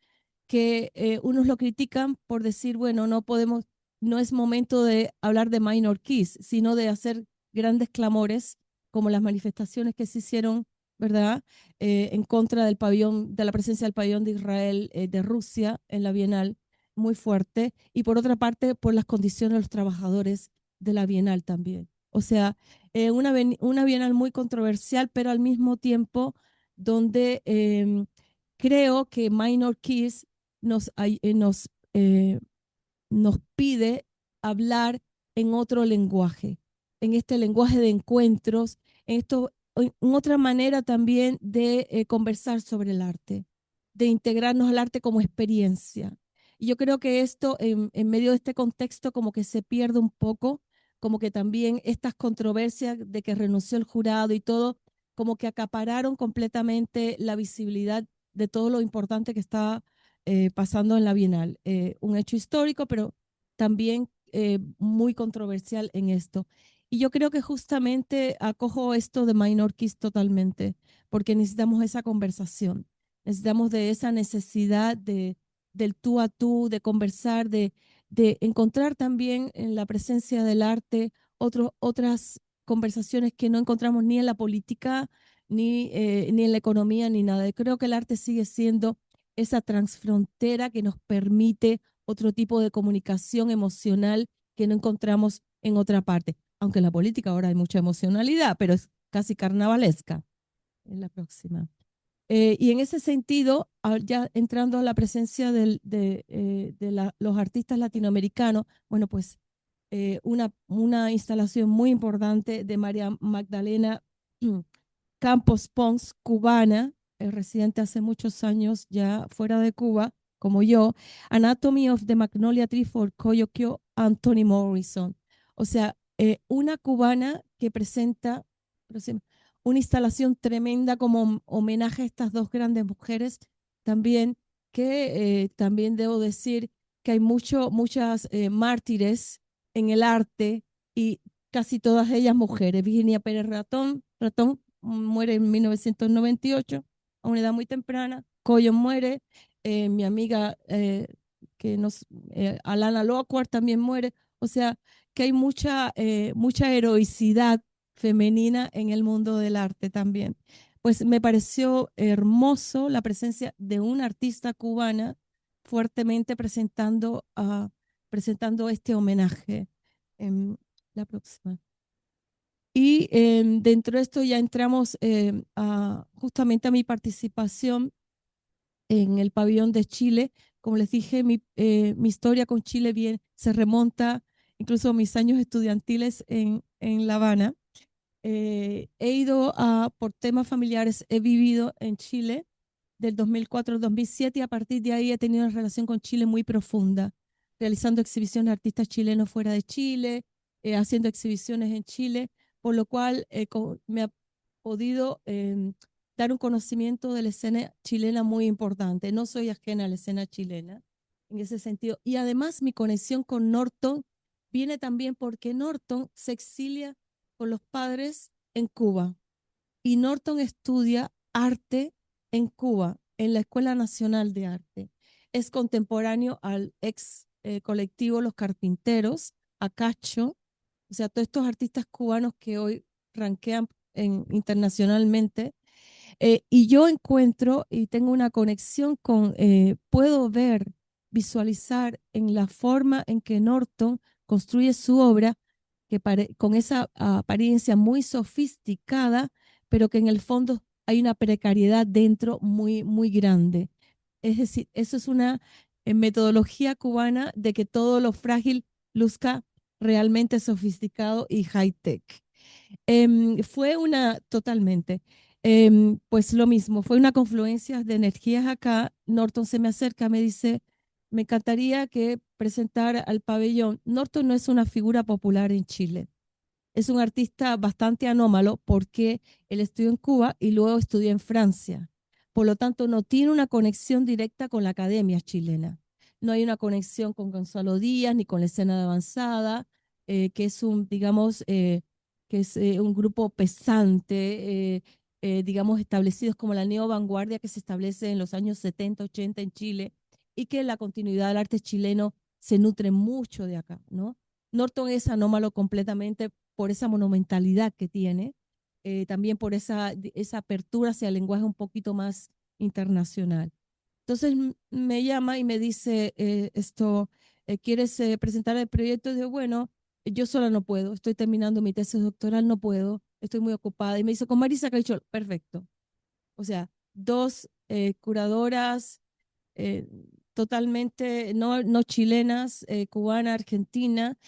Que unos lo critican por decir, bueno, no es momento de hablar de minor keys, sino de hacer grandes clamores, como las manifestaciones que se hicieron, ¿verdad? En contra del pabellón, de la presencia del pabellón de Israel, de Rusia en la Bienal, muy fuerte, y por otra parte, por las condiciones de los trabajadores de la Bienal también. O sea, una Bienal muy controversial, pero al mismo tiempo donde creo que Minor Keys nos, nos pide hablar en otro lenguaje, en este lenguaje de encuentros, en otra manera también de conversar sobre el arte, de integrarnos al arte como experiencia. Y yo creo que esto, en medio de este contexto, como que se pierde un poco, como que también estas controversias de que renunció el jurado y todo, como que acapararon completamente la visibilidad de todo lo importante que está pasando en la Bienal. Un hecho histórico, pero también muy controversial en esto. Y yo creo que justamente acojo esto de Minor Keys totalmente, porque necesitamos esa conversación, necesitamos de esa necesidad del tú a tú, de conversar, de encontrar también en la presencia del arte otras conversaciones que no encontramos ni en la política, ni en la economía, ni nada. Y creo que el arte sigue siendo esa transfrontera que nos permite otro tipo de comunicación emocional que no encontramos en otra parte. Aunque en la política ahora hay mucha emocionalidad, pero es casi carnavalesca. En la próxima. Y en ese sentido, ya entrando a la presencia los artistas latinoamericanos, bueno, pues una instalación muy importante de María Magdalena Campos Pons, cubana, residente hace muchos años ya fuera de Cuba, como yo, Anatomy of the Magnolia Tree for Coyokyo, Anthony Morrison. O sea, una cubana que presenta una instalación tremenda como homenaje a estas dos grandes mujeres, también que también debo decir que hay muchas mártires en el arte y casi todas ellas mujeres. Virginia Pérez Ratón muere en 1998 a una edad muy temprana. Coyon muere. Mi amiga Alana Lockwood también muere. O sea, que hay mucha heroicidad femenina en el mundo del arte también. Pues me pareció hermoso la presencia de una artista cubana fuertemente presentando este homenaje. La próxima. Y dentro de esto ya entramos justamente a mi participación en el pabellón de Chile. Como les dije, mi historia con Chile bien se remonta incluso a mis años estudiantiles en La Habana. He ido por temas familiares, he vivido en Chile del 2004 al 2007 y a partir de ahí he tenido una relación con Chile muy profunda, realizando exhibiciones de artistas chilenos fuera de Chile, haciendo exhibiciones en Chile, por lo cual me ha podido dar un conocimiento de la escena chilena muy importante. No soy ajena a la escena chilena en ese sentido. Y además mi conexión con Norton viene también porque Norton se exilia con los padres en Cuba y Norton estudia arte en Cuba, en la Escuela Nacional de Arte. Es contemporáneo al ex colectivo Los Carpinteros, a Cacho, o sea, todos estos artistas cubanos que hoy ranquean internacionalmente. Y yo encuentro y tengo una conexión puedo ver, visualizar en la forma en que Norton construye su obra, con esa apariencia muy sofisticada, pero que en el fondo hay una precariedad dentro muy, muy grande. Es decir, eso es una metodología cubana de que todo lo frágil luzca realmente sofisticado y high-tech. Totalmente, pues lo mismo, fue una confluencia de energías acá. Norton se me acerca, me dice, me encantaría que presentara al pabellón. Norton no es una figura popular en Chile, es un artista bastante anómalo porque él estudió en Cuba y luego estudió en Francia. Por lo tanto, no tiene una conexión directa con la academia chilena. no hay una conexión con Gonzalo Díaz ni con la escena de avanzada, que es un, digamos, que es un grupo pesante, digamos, establecidos como la neovanguardia que se establece en los años 70, 80 en Chile, y que la continuidad del arte chileno se nutre mucho de acá, ¿no? Norton es anómalo completamente por esa monumentalidad que tiene, también por esa apertura hacia el lenguaje un poquito más internacional. Entonces me llama y me dice ¿quieres presentar el proyecto? Y digo, bueno, yo sola no puedo, estoy terminando mi tesis doctoral, no puedo, estoy muy ocupada. Y me dice, con Marisa Caichol, perfecto. O sea, dos curadoras eh, totalmente no chilenas, cubana, argentina,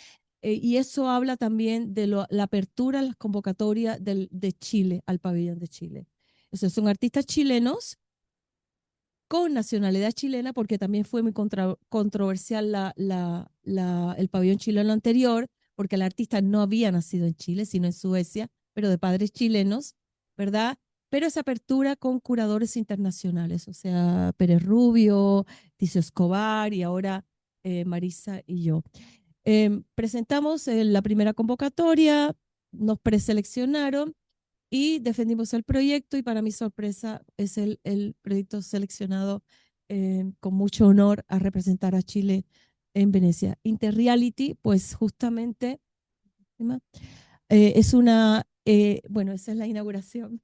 y eso habla también de la apertura a las convocatorias de Chile, al pabellón de Chile. O sea, son artistas chilenos con nacionalidad chilena, porque también fue muy controversial el pabellón chileno anterior, porque el artista no había nacido en Chile, sino en Suecia, pero de padres chilenos, ¿verdad? Pero esa apertura con curadores internacionales, o sea, Pérez Rubio, Ticio Escobar y ahora Marisa y yo. Presentamos la primera convocatoria, nos preseleccionaron y defendimos el proyecto y para mi sorpresa es el proyecto seleccionado con mucho honor a representar a Chile en Venecia. Interreality, pues justamente es bueno, esa es la inauguración.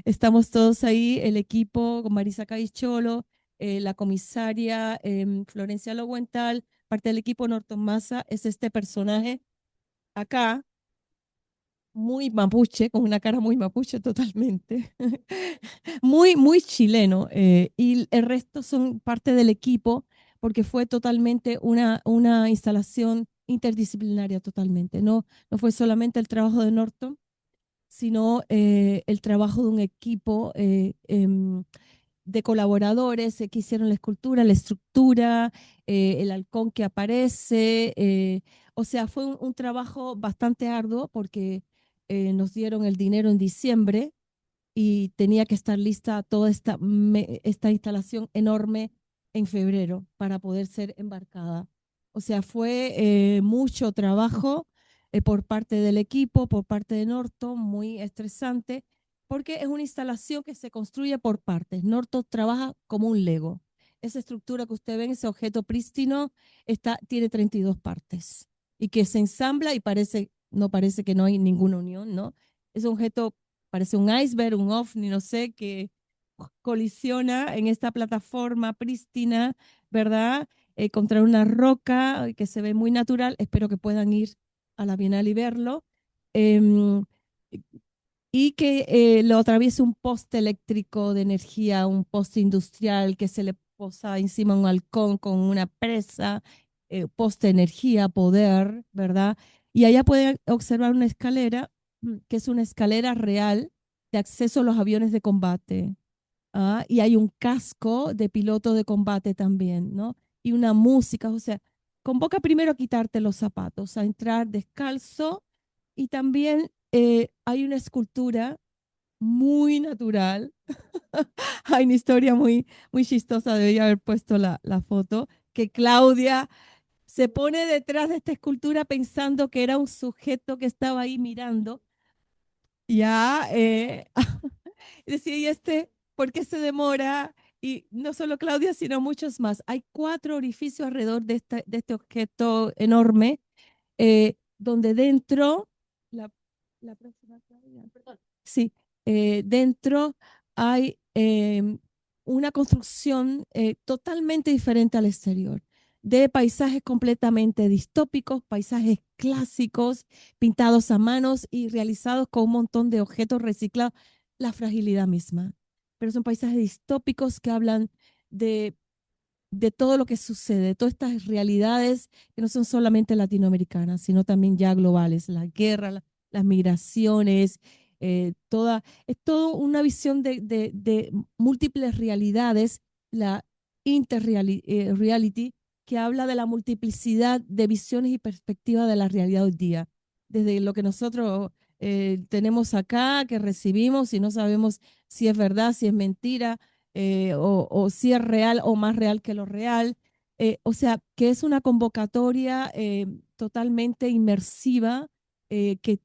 Estamos todos ahí, el equipo con Marisa Caicholo, la comisaria Florencia Lowenthal, parte del equipo Norton Massa, es este personaje acá, muy mapuche, con una cara muy mapuche totalmente, muy chileno. Y el resto son parte del equipo porque fue totalmente una instalación interdisciplinaria totalmente. No fue solamente el trabajo de Norton, sino el trabajo de un equipo de colaboradores que hicieron la escultura, la estructura, el halcón que aparece. O sea, fue un trabajo bastante arduo porque nos dieron el dinero en diciembre y tenía que estar lista toda esta instalación enorme en febrero para poder ser embarcada. O sea, fue mucho trabajo por parte del equipo, por parte de Norton, muy estresante, porque es una instalación que se construye por partes. Norton trabaja como un Lego. Esa estructura que usted ve, ese objeto prístino, tiene 32 partes y que se ensambla y no parece que no hay ninguna unión, ¿no? Es un objeto, parece un iceberg, un ovni, no sé, que colisiona en esta plataforma prístina, ¿verdad? Contra una roca que se ve muy natural. Espero que puedan ir a la Bienal y verlo. Em, y que lo atraviesa un poste eléctrico de energía, un poste industrial que se le posa encima un halcón con una presa, poste de energía, poder, ¿verdad? Y allá pueden observar una escalera, que es una escalera real de acceso a los aviones de combate. Y hay un casco de piloto de combate también, ¿no? Y una música, o sea, convoca primero a quitarte los zapatos, a entrar descalzo y también hay una escultura muy natural. Hay una historia muy chistosa, debería haber puesto la foto, que Claudia se pone detrás de esta escultura pensando que era un sujeto que estaba ahí mirando. Ya, decía, ¿y por qué se demora? Y no solo Claudia, sino muchos más. Hay 4 orificios alrededor de este objeto enorme, donde dentro, la, la próxima, Claudia, perdón. Sí, dentro hay una construcción totalmente diferente al exterior, de paisajes completamente distópicos, paisajes clásicos, pintados a manos y realizados con un montón de objetos reciclados, la fragilidad misma. Pero son paisajes distópicos que hablan de todo lo que sucede, todas estas realidades que no son solamente latinoamericanas, sino también ya globales, la guerra, las migraciones, es todo una visión de múltiples realidades, la interreality, que habla de la multiplicidad de visiones y perspectivas de la realidad hoy día, desde lo que nosotros tenemos acá, que recibimos y no sabemos si es verdad, si es mentira, o si es real o más real que lo real, O sea, que es una convocatoria totalmente inmersiva, que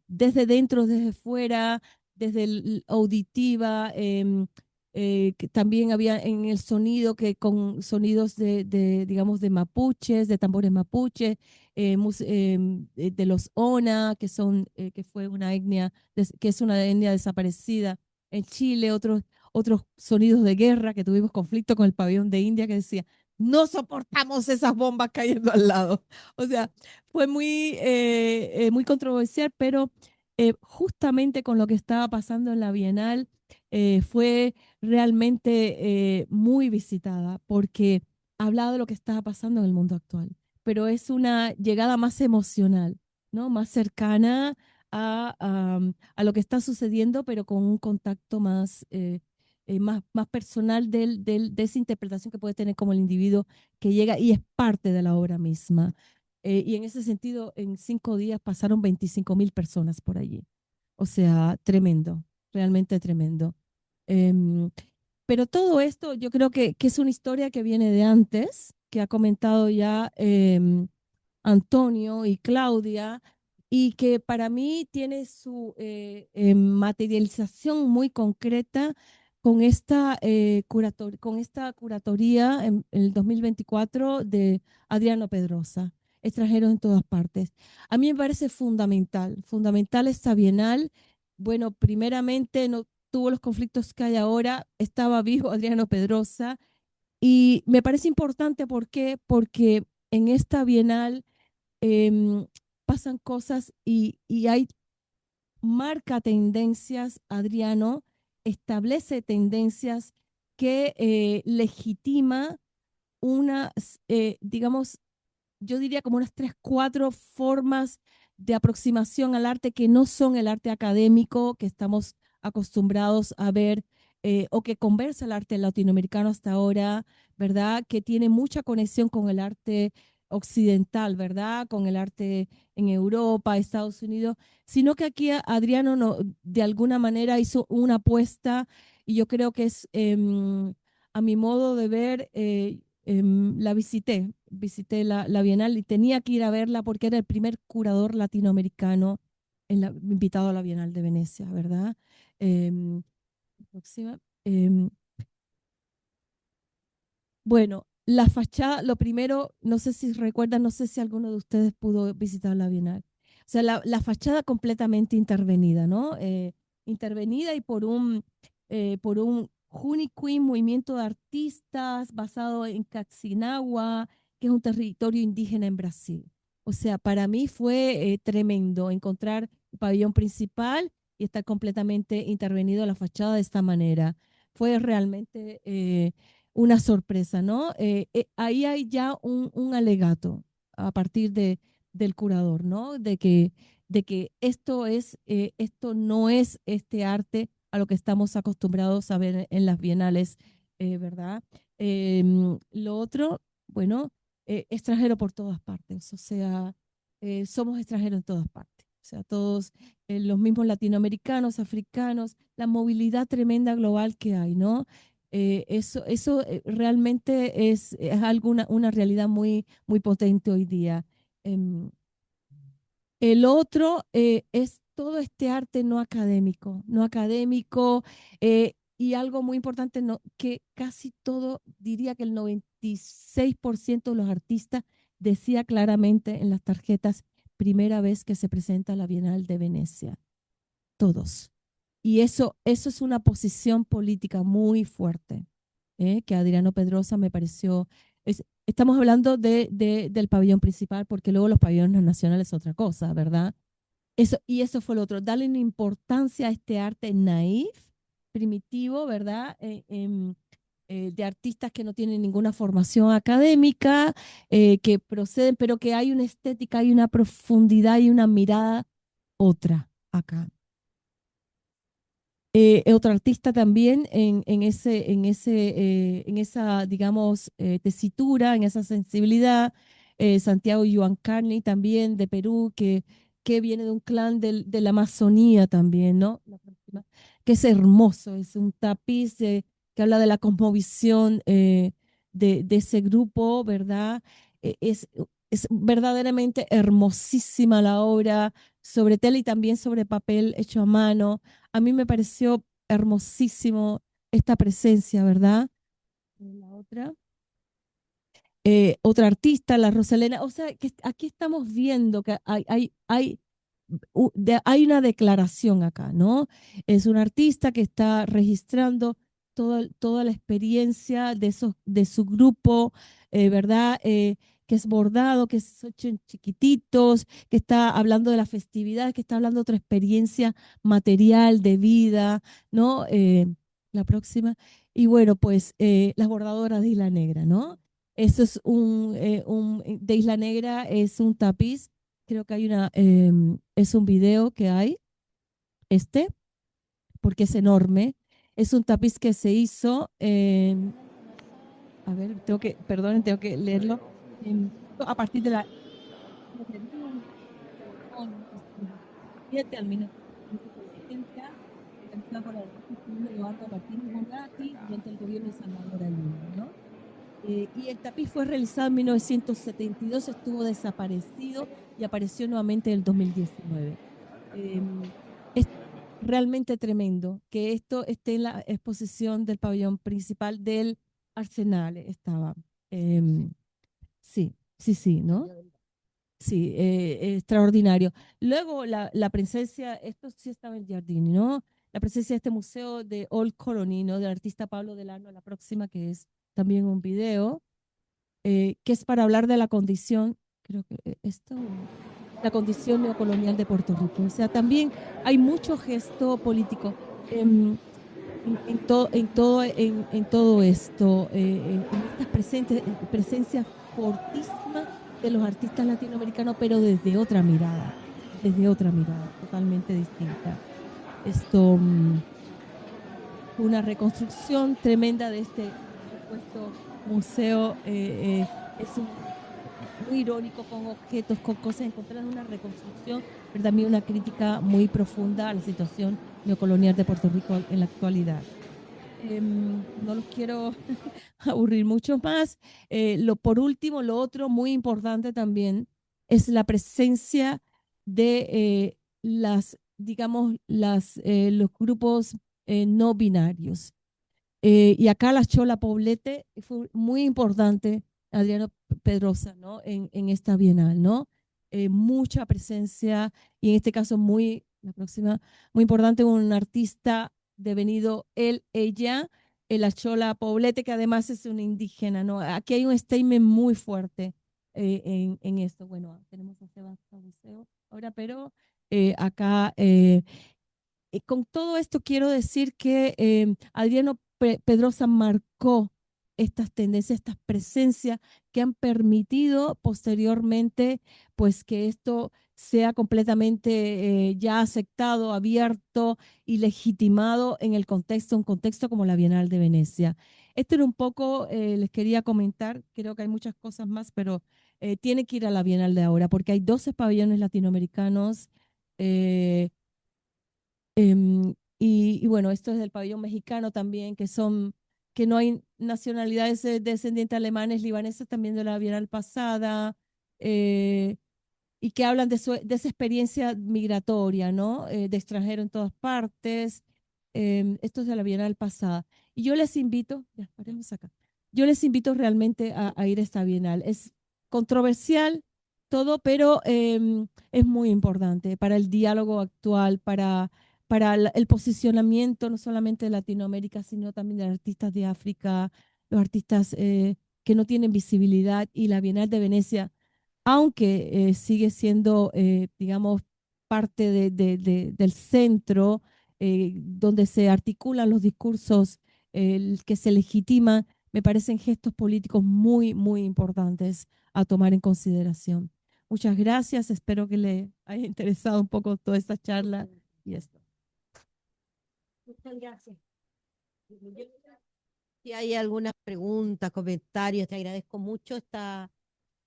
desde dentro, desde fuera, desde auditiva, que también había en el sonido, que con sonidos digamos, de mapuches, de tambores mapuches, de los Ona, que fue una etnia, que es una etnia desaparecida en Chile, otros sonidos de guerra, que tuvimos conflicto con el pabellón de India, que decía, no soportamos esas bombas cayendo al lado. O sea, fue muy controversial, pero justamente con lo que estaba pasando en la Bienal, fue realmente muy visitada, porque hablaba de lo que estaba pasando en el mundo actual, pero es una llegada más emocional, ¿no? Más cercana a lo que está sucediendo, pero con un contacto más personal de esa interpretación que puede tener como el individuo que llega y es parte de la obra misma. Y en ese sentido, en 5 días pasaron 25.000 personas por allí. O sea, tremendo, realmente tremendo. Em, pero todo esto yo creo que es una historia que viene de antes, que ha comentado ya Antonio y Claudia, y que para mí tiene su materialización muy concreta con esta curatoría en el 2024 de Adriano Pedrosa, Extranjeros en todas partes. A mí me parece fundamental esta bienal. Bueno, primeramente no tuvo los conflictos que hay ahora, estaba vivo Adriano Pedrosa, y me parece importante, ¿por qué? Porque en esta bienal em, pasan cosas y hay marca tendencias, Adriano, establece tendencias que legitima digamos, yo diría como unas 3, 4 formas de aproximación al arte que no son el arte académico que estamos acostumbrados a ver, o que conversa el arte latinoamericano hasta ahora, ¿verdad? Que tiene mucha conexión con el arte occidental, ¿verdad? Con el arte en Europa, Estados Unidos, sino que aquí Adriano no, de alguna manera hizo una apuesta, y yo creo que es, a mi modo de ver, la visité la Bienal y tenía que ir a verla porque era el primer curador latinoamericano invitado a la Bienal de Venecia, ¿verdad? Em, próxima. Bueno, la fachada, lo primero, no sé si recuerdan, no sé si alguno de ustedes pudo visitar la Bienal. O sea, la fachada completamente intervenida, ¿no? Intervenida y por un Juniquim, movimiento de artistas basado en Caxinagua, que es un territorio indígena en Brasil. O sea, para mí fue tremendo encontrar el pabellón principal y estar completamente intervenido la fachada de esta manera. Fue realmente una sorpresa, ¿no? Ahí hay ya un alegato a partir del curador, ¿no? De que esto no es este arte a lo que estamos acostumbrados a ver en las bienales, ¿verdad? Lo otro, bueno, extranjero por todas partes, o sea, somos extranjeros en todas partes, o sea, todos los mismos latinoamericanos, africanos, la movilidad tremenda global que hay, ¿no? Eso realmente es una realidad muy, muy potente hoy día. Em, el otro es todo este arte no académico, y algo muy importante, que casi todo, diría que el 96% de los artistas decía claramente en las tarjetas, primera vez que se presenta la Bienal de Venecia, todos. Y eso es una posición política muy fuerte, que Adriano Pedrosa me pareció. Estamos hablando del pabellón principal, porque luego los pabellones nacionales es otra cosa, ¿verdad? Y eso fue lo otro, darle una importancia a este arte naif, primitivo, ¿verdad? De artistas que no tienen ninguna formación académica, que proceden, pero que hay una estética, hay una profundidad y una mirada otra acá. Otro artista también en esa, digamos, tesitura, en esa sensibilidad, Santiago Yuan Carney también de Perú, que viene de un clan de la Amazonía también, ¿no? Que es hermoso, es un tapiz que habla de la cosmovisión de ese grupo, ¿verdad? Es verdaderamente hermosísima la obra sobre tela y también sobre papel hecho a mano. A mí me pareció hermosísimo esta presencia, ¿verdad? La otra. Otra artista, la Rosalena. O sea, que aquí estamos viendo que hay una declaración acá, ¿no? Es un artista que está registrando toda la experiencia de su grupo, ¿verdad? Que es bordado, que es hecho en chiquititos, que está hablando de la festividad, que está hablando de otra experiencia material, de vida, ¿no? La próxima. Y bueno, pues las bordadoras de Isla Negra, ¿no? Eso es de Isla Negra, es un tapiz. Creo que es un video que hay, este, porque es enorme. Es un tapiz que se hizo, a ver, perdonen, tengo que leerlo, a partir de la... al 1970, realizado por el artista chileno Eduardo Martínez Bonatti durante el gobierno de Salvador Allende, ¿no? Y el tapiz fue realizado en 1972, estuvo desaparecido y apareció nuevamente en el 2019. Es realmente tremendo que esto esté en la exposición del pabellón principal del Arsenal. Estaba. Em, sí, sí, sí, ¿no? Sí, extraordinario. Luego la presencia, esto sí estaba en Giardini, ¿no? La presencia de este museo de Old Colony, ¿no? Del artista Pablo Delano, la próxima, que es también un video que es para hablar de la condición, creo que la condición neocolonial de Puerto Rico. O sea, también hay mucho gesto político en todo esto, en estas presencias fortísimas de los artistas latinoamericanos, pero desde otra mirada, totalmente distinta. Esto, una reconstrucción tremenda de este supuesto museo. Es muy irónico con objetos, con cosas, encontrar una reconstrucción, pero también una crítica muy profunda a la situación neocolonial de Puerto Rico en la actualidad. No los quiero aburrir mucho más. Por último, lo otro muy importante también es la presencia de los grupos no binarios. Y acá la Chola Poblete fue muy importante, Adriano Pedrosa, ¿no? En esta Bienal, ¿no? Mucha presencia y en este caso la próxima, muy importante, un artista devenido él, ella, la Chola Poblete, que además es una indígena, ¿no? Aquí hay un statement muy fuerte en esto. Bueno, tenemos a Sebastián Buceo ahora, pero acá con todo esto quiero decir que Adriano Pedrosa marcó estas tendencias, estas presencias que han permitido posteriormente pues que esto sea completamente ya aceptado, abierto y legitimado en un contexto como la Bienal de Venecia. Esto era un poco, les quería comentar, creo que hay muchas cosas más, pero tiene que ir a la Bienal de ahora porque hay 12 pabellones latinoamericanos. eh, y bueno, esto es del pabellón mexicano también, que no hay nacionalidades descendientes alemanes, libaneses también de la Bienal pasada, eh, y que hablan de esa experiencia migratoria, ¿no? De extranjero en todas partes. Esto es de la Bienal pasada. Y yo les invito, ya, paremos acá. Yo les invito realmente a ir a esta Bienal. Es controversial todo, pero es muy importante para el diálogo actual, para el posicionamiento no solamente de Latinoamérica, sino también de artistas de África, los artistas que no tienen visibilidad. Y la Bienal de Venecia, aunque sigue siendo, digamos, parte del centro donde se articulan los discursos que se legitiman, me parecen gestos políticos muy, muy importantes a tomar en consideración. Muchas gracias, espero que le haya interesado un poco toda esta charla y esto. Muchas gracias. Si hay alguna pregunta, comentarios, te agradezco mucho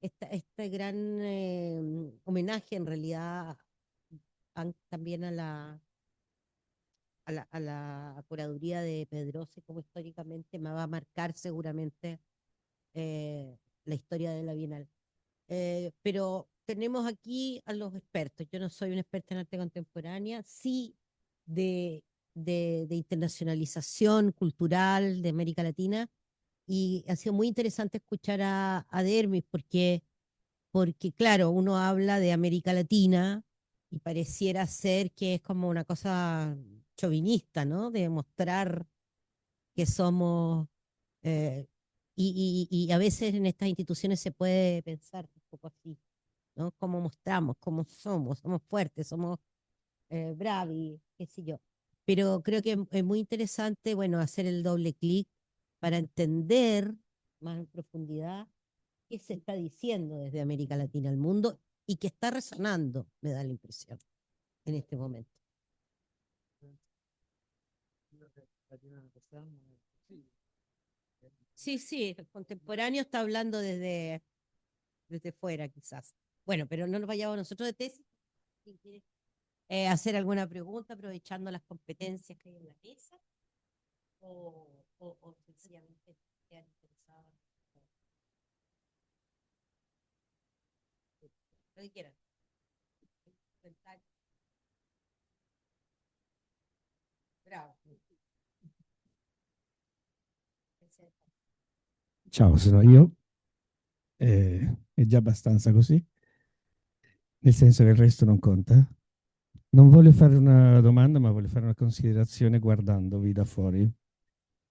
este gran homenaje en realidad también a la curaduría de Pedrosa, como históricamente me va a marcar seguramente la historia de la Bienal. Pero tenemos aquí a los expertos. Yo no soy una experta en arte contemporánea, sí de, de internacionalización cultural de América Latina, y ha sido muy interesante escuchar a Dermis porque, claro, uno habla de América Latina y pareciera ser que es como una cosa chauvinista, ¿no? De mostrar que somos, eh, y a veces en estas instituciones se puede pensar un poco así, ¿no? Cómo mostramos, cómo somos fuertes, somos bravi, qué sé yo. Pero creo que es muy interesante, bueno, hacer el doble clic para entender más en profundidad qué se está diciendo desde América Latina al mundo y que está resonando, me da la impresión, en este momento. Sí, sí, el contemporáneo está hablando desde fuera, quizás. Bueno, pero no nos vayamos nosotros de tesis. Si quieres hacer alguna pregunta aprovechando las competencias que hay en la mesa o sencillamente quedar interesado. Lo que quieran. Bravo. Ciao, sono io. È già abbastanza così, nel senso che il resto non conta. Non voglio fare una domanda, ma voglio fare una considerazione guardandovi da fuori,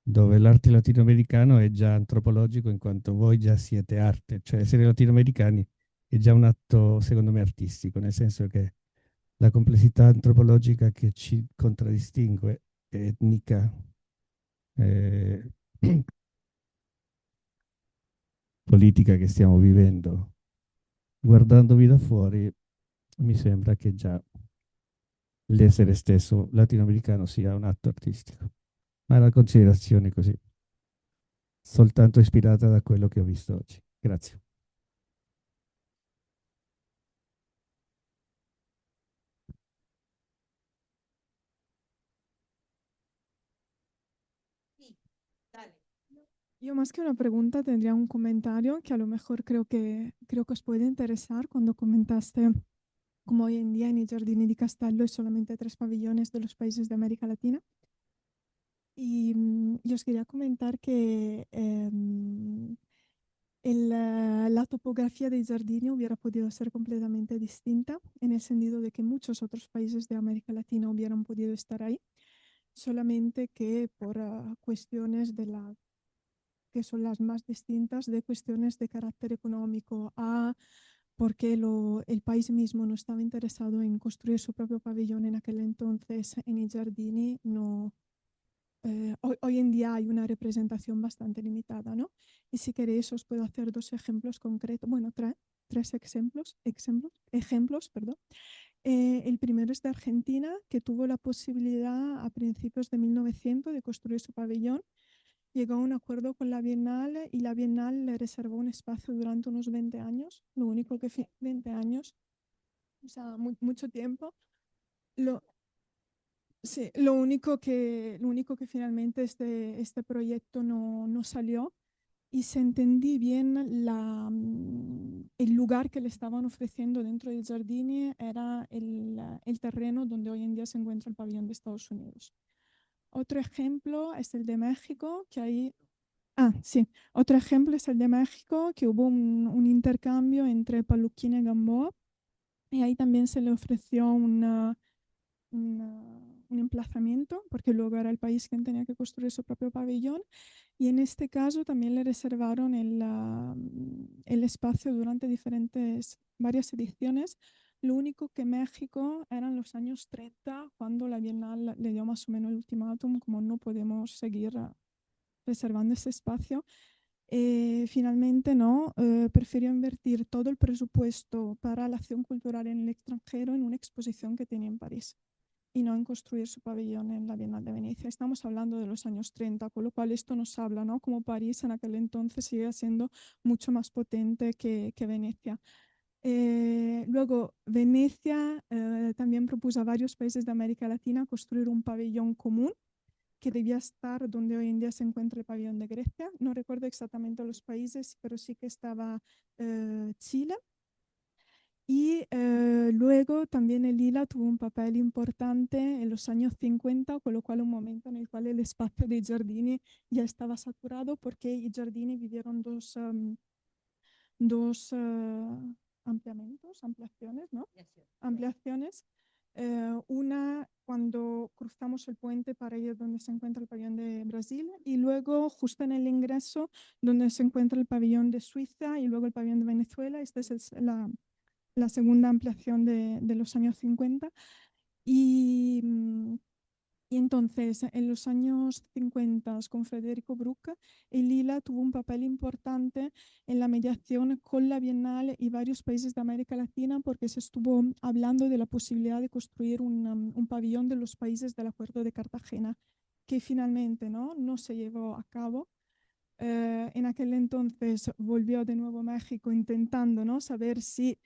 dove l'arte latinoamericano è già antropologico in quanto voi già siete arte, cioè essere latinoamericani è già un atto, secondo me, artistico, nel senso che la complessità antropologica che ci contraddistingue, etnica, eh, politica che stiamo vivendo, guardandovi da fuori, mi sembra che già l'essere stesso latinoamericano sia un atto artistico. Ma è una considerazione così, soltanto ispirata da quello che ho visto oggi. Grazie. Sí, dale. Yo más que una pregunta tendría un comentario que a lo mejor creo que os puede interesar cuando comentaste como hoy en día en i Giardini di Castello hay solamente 3 pabellones de los países de América Latina. Y os quería comentar que la topografía de Giardini hubiera podido ser completamente distinta en el sentido de que muchos otros países de América Latina hubieran podido estar ahí, solamente que por cuestiones que son las más distintas, de cuestiones de carácter económico, porque el país mismo no estaba interesado en construir su propio pabellón en aquel entonces en i Giardini, no, hoy en día hay una representación bastante limitada, ¿no? Y si queréis os puedo hacer 2 ejemplos concretos, bueno, 3 ejemplos, perdón. El primero es de Argentina, que tuvo la posibilidad a principios de 1900 de construir su pabellón. Llegó a un acuerdo con la Bienal y la Bienal le reservó un espacio durante unos 20 años, lo único que 20 años, o sea, mucho tiempo. Sí, lo único que finalmente este proyecto no salió y se entendí bien el lugar que le estaban ofreciendo dentro del Giardini era el terreno donde hoy en día se encuentra el pabellón de Estados Unidos. Otro ejemplo es el de México, que ahí... sí. Otro ejemplo es el de México, que hubo un intercambio entre Paluquín y Gamboa y ahí también se le ofreció un emplazamiento, porque luego era el país quien tenía que construir su propio pabellón. Y en este caso también le reservaron el espacio durante varias ediciones. Lo único que México eran los años 30, cuando la Bienal le dio más o menos el ultimátum, como no podemos seguir reservando ese espacio. Finalmente no, prefirió invertir todo el presupuesto para la acción cultural en el extranjero en una exposición que tenía en París y no en construir su pabellón en la Bienal de Venecia. Estamos hablando de los años 30, con lo cual esto nos habla, ¿no? Como París en aquel entonces sigue siendo mucho más potente que Venecia. Luego, Venecia también propuso a varios países de América Latina construir un pabellón común que debía estar donde hoy en día se encuentra el pabellón de Grecia. No recuerdo exactamente los países, pero sí que estaba Chile. Y luego también el lila tuvo un papel importante en los años 50, con lo cual un momento en el cual el espacio dei giardini ya estaba saturado porque i giardini vivieron dos ampliaciones, ¿no? Ampliaciones. Una cuando cruzamos el puente para ir donde se encuentra el pabellón de Brasil y luego justo en el ingreso donde se encuentra el pabellón de Suiza y luego el pabellón de Venezuela. Esta es la segunda ampliación de los años 50. Y, y entonces, en los años 50, con Federico Bruck, el Lila tuvo un papel importante en la mediación con la Bienal y varios países de América Latina, porque se estuvo hablando de la posibilidad de construir un pabellón de los países del Acuerdo de Cartagena, que finalmente no se llevó a cabo. En aquel entonces volvió de nuevo a México intentando saber si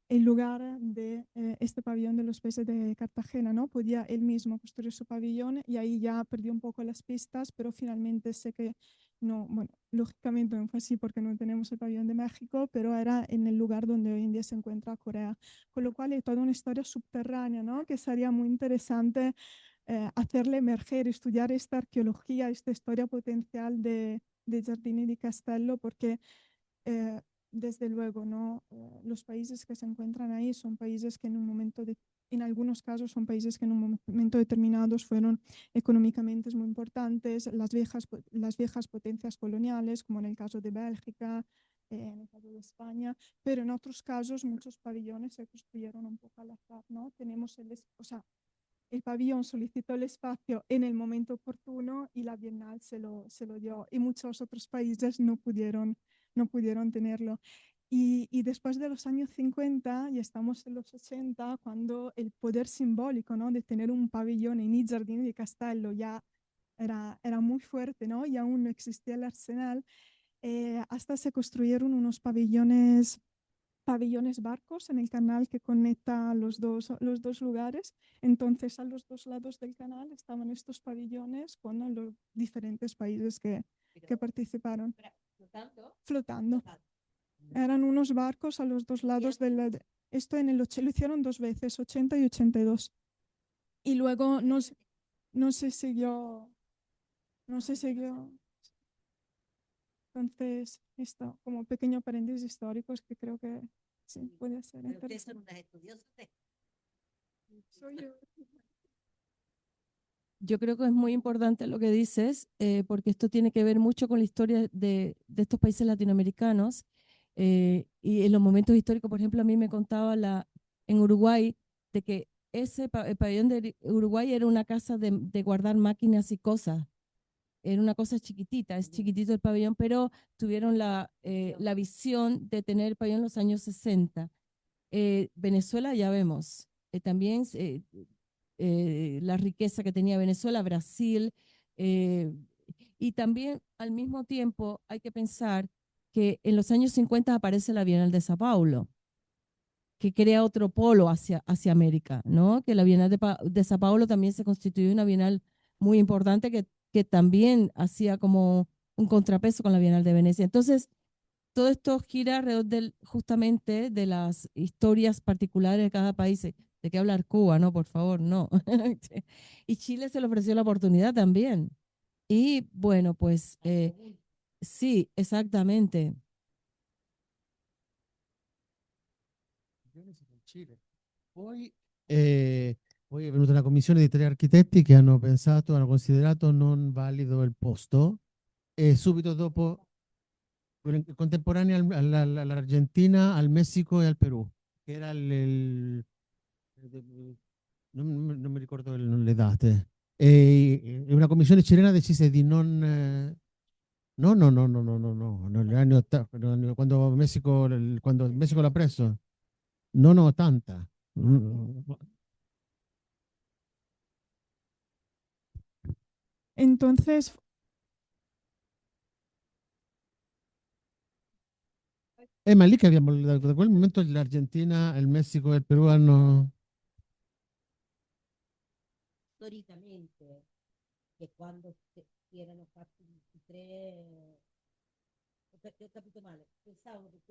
en lugar de este pabellón de los peces de Cartagena, podía él mismo construir su pabellón y ahí ya perdió un poco las pistas, pero finalmente sé que no, bueno, lógicamente no fue así porque no tenemos el pabellón de México, pero era en el lugar donde hoy en día se encuentra Corea, con lo cual hay toda una historia subterránea, que sería muy interesante hacerle emerger, estudiar esta arqueología, esta historia potencial de Giardini di Castello, porque desde luego, los países que se encuentran ahí son países que en algunos casos son países que en un momento determinado fueron económicamente muy importantes, las viejas potencias coloniales, como en el caso de Bélgica, en el caso de España, pero en otros casos muchos pabellones se construyeron un poco al azar, ¿no? Tenemos el pabellón solicitó el espacio en el momento oportuno y la Bienal se lo dio y muchos otros países no pudieron tenerlo. Y después de los años 50, y estamos en los 80, cuando el poder simbólico de tener un pabellón en i Giardini di Castello ya era muy fuerte, y aún no existía el arsenal, hasta se construyeron unos pabellones barcos en el canal que conecta los dos lugares. Entonces, a los dos lados del canal estaban estos pabellones con los diferentes países que participaron. Flotando. Eran unos barcos a los dos lados esto lo hicieron dos veces, 80 y 82. Y luego no se siguió. Entonces, esto como pequeño paréntesis históricos que creo que sí puede ser interesante. Soy yo. Yo creo que es muy importante lo que dices, porque esto tiene que ver mucho con la historia de estos países latinoamericanos y en los momentos históricos. Por ejemplo, a mí me contaba en Uruguay de que el pabellón de Uruguay era una casa de guardar máquinas y cosas. Era una cosa chiquitita, es chiquitito el pabellón, pero tuvieron la visión de tener el pabellón en los años 60. Venezuela ya vemos, también la riqueza que tenía Venezuela, Brasil, y también al mismo tiempo hay que pensar que en los años 50 aparece la Bienal de Sao Paulo, que crea otro polo hacia América, ¿no? Que la Bienal de Sao Paulo también se constituyó una bienal muy importante que también hacía como un contrapeso con la Bienal de Venecia. Entonces, todo esto gira alrededor justamente de las historias particulares de cada país. ¿De qué hablar Cuba? No, por favor, no. Y Chile se le ofreció la oportunidad también. Y bueno, pues sí, exactamente. Poi è venuta una commissione di 3 architetti che hanno considerato non valido il posto e subito dopo, contemporanei all'Argentina, al Messico e al Perù, che era non mi ricordo le date. E una commissione cilena decise di non... no, no, no, no, no, no, no, negli anni 80, quando il Messico l'ha preso. No, no, 80. Entonces, Ma lì che da quel momento l'Argentina, il Messico e il Perù hanno... Históricamente, che quando si erano fatti 23, ho capito male, pensavo che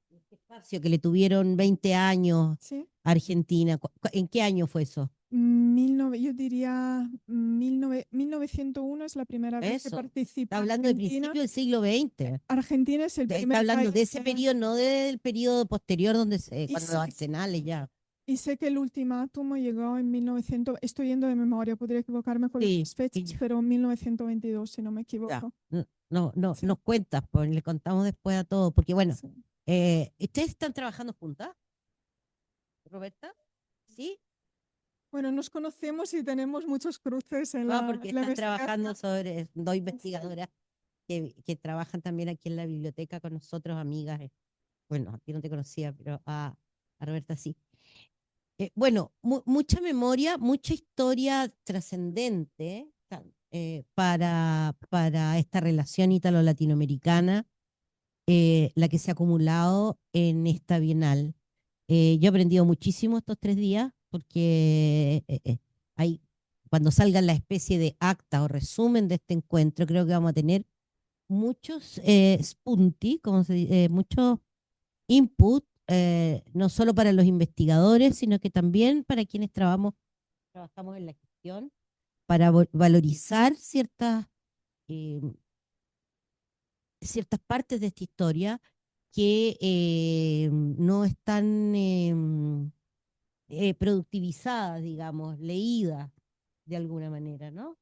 este espacio que le tuvieron 20 años Sì. a Argentina, ¿en qué año fue eso? Yo diría 1901 es la primera vez que Eso, participa está hablando de Argentina. principio del siglo XX. Argentina es el Está primer hablando de país ese periodo, no del periodo posterior donde y cuando los sé, arsenales ya. y sé que el ultimátum llegó en 1900, estoy yendo de memoria, podría equivocarme con Sí, las fechas, pero 1922, si no me ya. equivoco. No, Sí, nos cuentas, pues le contamos después a todos, porque bueno, sí. ¿ustedes están trabajando juntas, Roberta? ¿Sí? Bueno, nos conocemos y tenemos muchos cruces en No, porque la estás trabajando investigación. sobre dos investigadoras que trabajan también aquí en la biblioteca con nosotros, amigas. Bueno, a ti no te conocía, pero a Roberta sí. Bueno, mucha memoria, mucha historia trascendente para esta relación ítalo-latinoamericana, la que se ha acumulado en esta Bienal. Yo he aprendido muchísimo estos 3 días porque hay, cuando salga la especie de acta o resumen de este encuentro, creo que vamos a tener muchos spunti, como se dice, muchos input, no solo para los investigadores, sino que también para quienes trabajamos en la gestión, para valorizar eh, ciertas partes de esta historia que no están productivizadas, digamos, leídas de alguna manera, ¿no?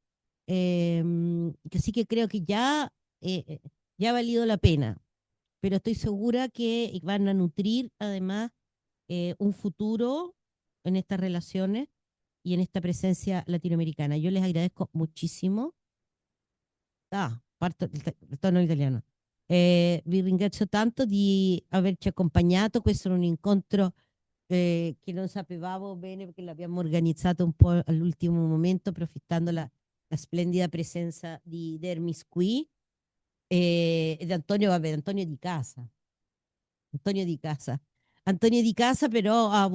Que sí que creo que ya ha valido la pena, pero estoy segura que van a nutrir además un futuro en estas relaciones y en esta presencia latinoamericana. Yo les agradezco muchísimo. Parto il tono italiano. Vi ringrazio tanto di averci accompagnato. Questo è un incontro che non sapevamo bene perché l'abbiamo organizzato un po' all'ultimo momento, approfittando la splendida presenza di Dermis qui ed Antonio, vabbè, Antonio di casa. Antonio Di Casa. Antonio Di Casa però ha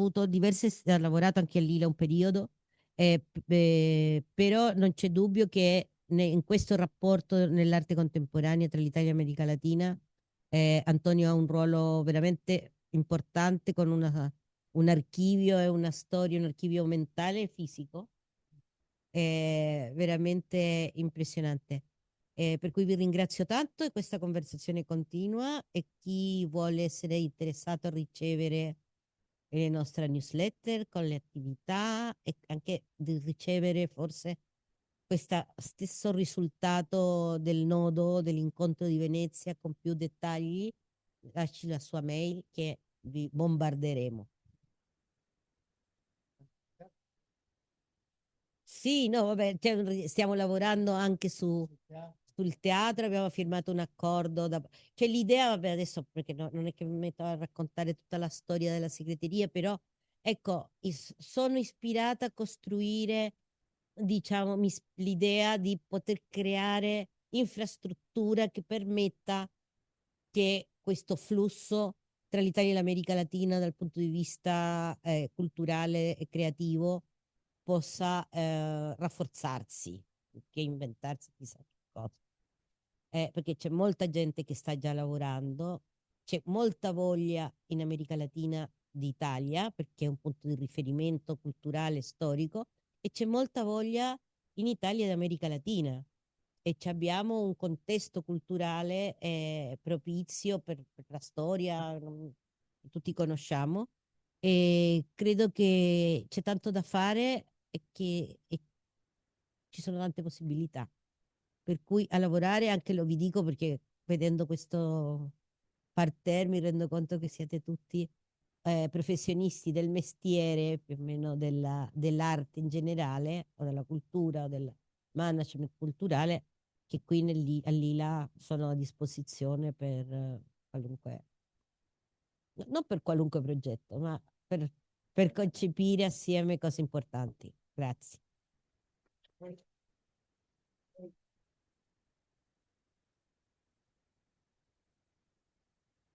lavorato anche a Lila un periodo, però non c'è dubbio che in questo rapporto nell'arte contemporanea tra l'Italia e l'America Latina, Antonio ha un ruolo veramente importante con un archivio e una storia, un archivio mentale e fisico veramente impressionante. Per cui vi ringrazio tanto e questa conversazione continua e chi vuole essere interessato a ricevere le nostre newsletter con le attività e anche di ricevere forse questo stesso risultato del nodo dell'incontro di Venezia con più dettagli, lasci la sua mail che vi bombarderemo. Sì, no, vabbè, stiamo lavorando anche sul teatro, abbiamo firmato un accordo. Cioè l'idea, vabbè, adesso perché non è che mi metto a raccontare tutta la storia della segreteria, però ecco, sono ispirata a costruire, diciamo, l'idea di poter creare infrastruttura che permetta che questo flusso tra l'Italia e l'America Latina dal punto di vista culturale e creativo possa rafforzarsi che inventarsi chissà che cosa. Perché c'è molta gente che sta già lavorando, c'è molta voglia in America Latina di Italia, perché è un punto di riferimento culturale, storico, e c'è molta voglia in Italia ed America Latina. E abbiamo un contesto culturale propizio per la storia, che tutti conosciamo, e credo che c'è tanto da fare e ci sono tante possibilità. Per cui a lavorare anche lo vi dico perché vedendo questo parterre mi rendo conto che siete tutti professionisti del mestiere, più o meno dell'arte in generale, o della cultura, o del management culturale, che qui all'ILA sono a disposizione per qualunque, non per qualunque progetto, ma per concepire assieme cose importanti. Grazie.